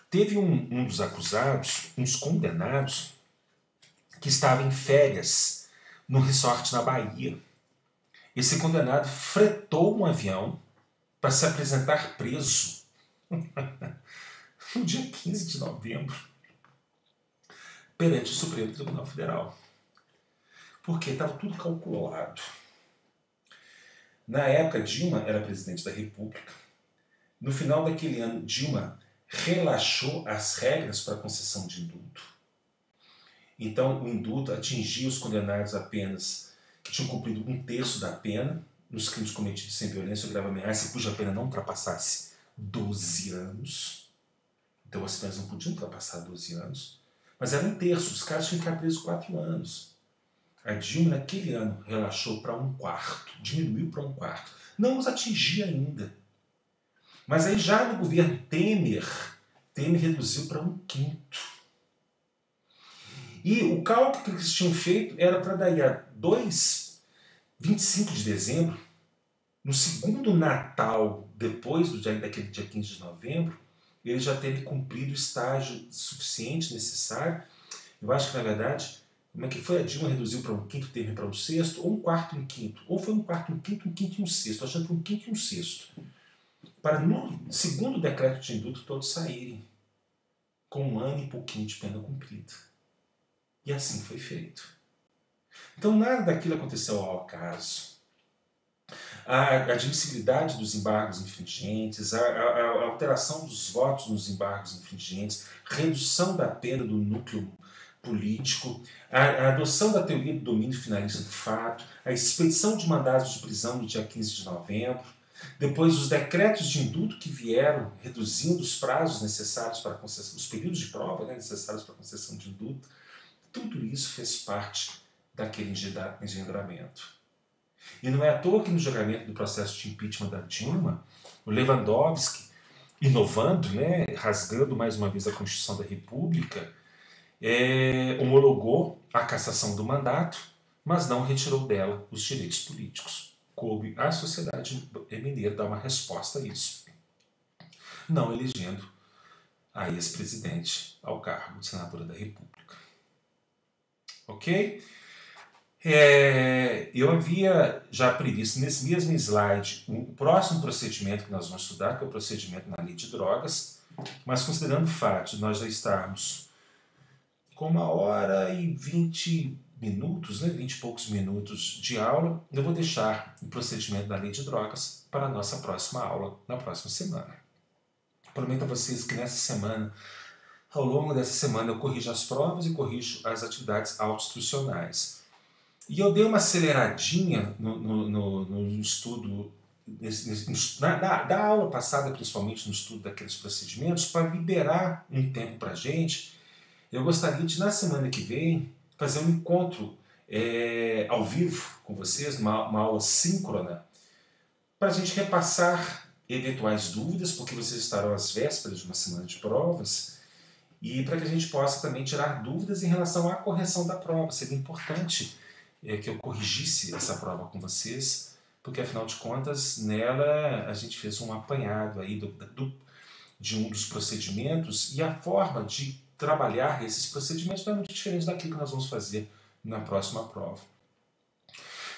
Teve um dos acusados, um dos condenados, que estava em férias no resort na Bahia. Esse condenado fretou um avião para se apresentar preso no dia 15 de novembro perante o Supremo Tribunal Federal. Porque estava tudo calculado. Na época, Dilma era presidente da República. No final daquele ano, Dilma relaxou as regras para a concessão de indulto. Então, o indulto atingia os condenados apenas que tinham cumprido 1/3 da pena nos crimes cometidos sem violência ou grave ameaça, cuja pena não ultrapassasse 12 anos. Então, as penas não podiam ultrapassar 12 anos. Mas era 1/3, os caras tinham que ficar presos 4 anos. A Dilma, naquele ano, relaxou para 1/4, diminuiu para 1/4. Não os atingia ainda. Mas aí já no governo Temer reduziu para 1/5. E o cálculo que eles tinham feito era para daí a 25 de dezembro, no segundo Natal, depois daquele dia 15 de novembro, ele já teve cumprido o estágio suficiente, necessário. Eu acho que, na verdade, como é que foi? A Dilma reduziu para 1/5, Temer para 1/6, ou 1/4 e 1/5. Ou foi 1/4, 1/5, 1/5 e 1/6. Estou achando que 1/5 e 1/6. Para, no segundo decreto de indulto, todos saírem com 1 ano e pouquinho de pena cumprida. E assim foi feito. Então nada daquilo aconteceu ao acaso. A admissibilidade dos embargos infringentes, a alteração dos votos nos embargos infringentes, redução da pena do núcleo político, a adoção da teoria do domínio finalista do fato, a expedição de mandados de prisão no dia 15 de novembro, depois os decretos de indulto que vieram reduzindo os prazos necessários para a concessão, os períodos de prova necessários para a concessão de indulto, tudo isso fez parte daquele engendramento. E não é à toa que no julgamento do processo de impeachment da Dilma, o Lewandowski, inovando, rasgando mais uma vez a Constituição da República, homologou a cassação do mandato, mas não retirou dela os direitos políticos. Coube à sociedade mineira dar uma resposta a isso, não elegendo a ex-presidente ao cargo de senadora da República. Ok? Eu havia já previsto nesse mesmo slide o próximo procedimento que nós vamos estudar, que é o procedimento na lei de drogas, mas considerando o fato de nós já estarmos com 1h20 minutos, né, 20 e poucos minutos de aula, eu vou deixar o procedimento da lei de drogas para a nossa próxima aula, na próxima semana. Prometo a vocês que nessa semana, ao longo dessa semana, eu corrijo as provas e corrijo as atividades autoinstrucionais. E eu dei uma aceleradinha no estudo, da aula passada, principalmente no estudo daqueles procedimentos, para liberar um tempo para a gente. Eu gostaria de, na semana que vem, fazer um encontro ao vivo com vocês, uma aula síncrona, para a gente repassar eventuais dúvidas, porque vocês estarão às vésperas de uma semana de provas, e para que a gente possa também tirar dúvidas em relação à correção da prova. Seria importante que eu corrigisse essa prova com vocês, porque afinal de contas, nela a gente fez um apanhado aí de um dos procedimentos, e a forma de trabalhar esses procedimentos não é muito diferente daquilo que nós vamos fazer na próxima prova.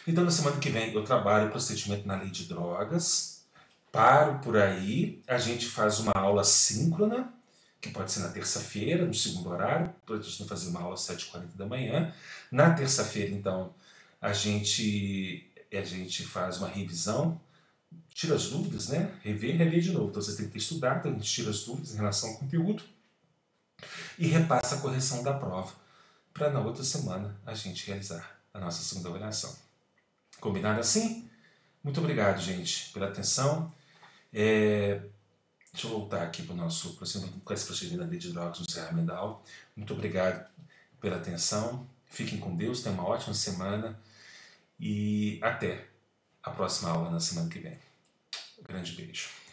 Então, na semana que vem, eu trabalho o procedimento na lei de drogas, paro por aí, a gente faz uma aula síncrona, que pode ser na terça-feira, no segundo horário, para a gente não fazer uma aula às 7h40 da manhã. Na terça-feira, então, a gente faz uma revisão, tira as dúvidas, né? Rever de novo. Então, vocês têm que ter estudado, então a gente tira as dúvidas em relação ao conteúdo e repassa a correção da prova, para na outra semana a gente realizar a nossa segunda avaliação. Combinado assim? Muito obrigado, gente, pela atenção. Deixa eu voltar aqui para o nosso procedimento, com esse procedimento da lei de drogas no encerramento da aula. Muito obrigado pela atenção. Fiquem com Deus, tenham uma ótima semana e até a próxima aula na semana que vem. Um grande beijo.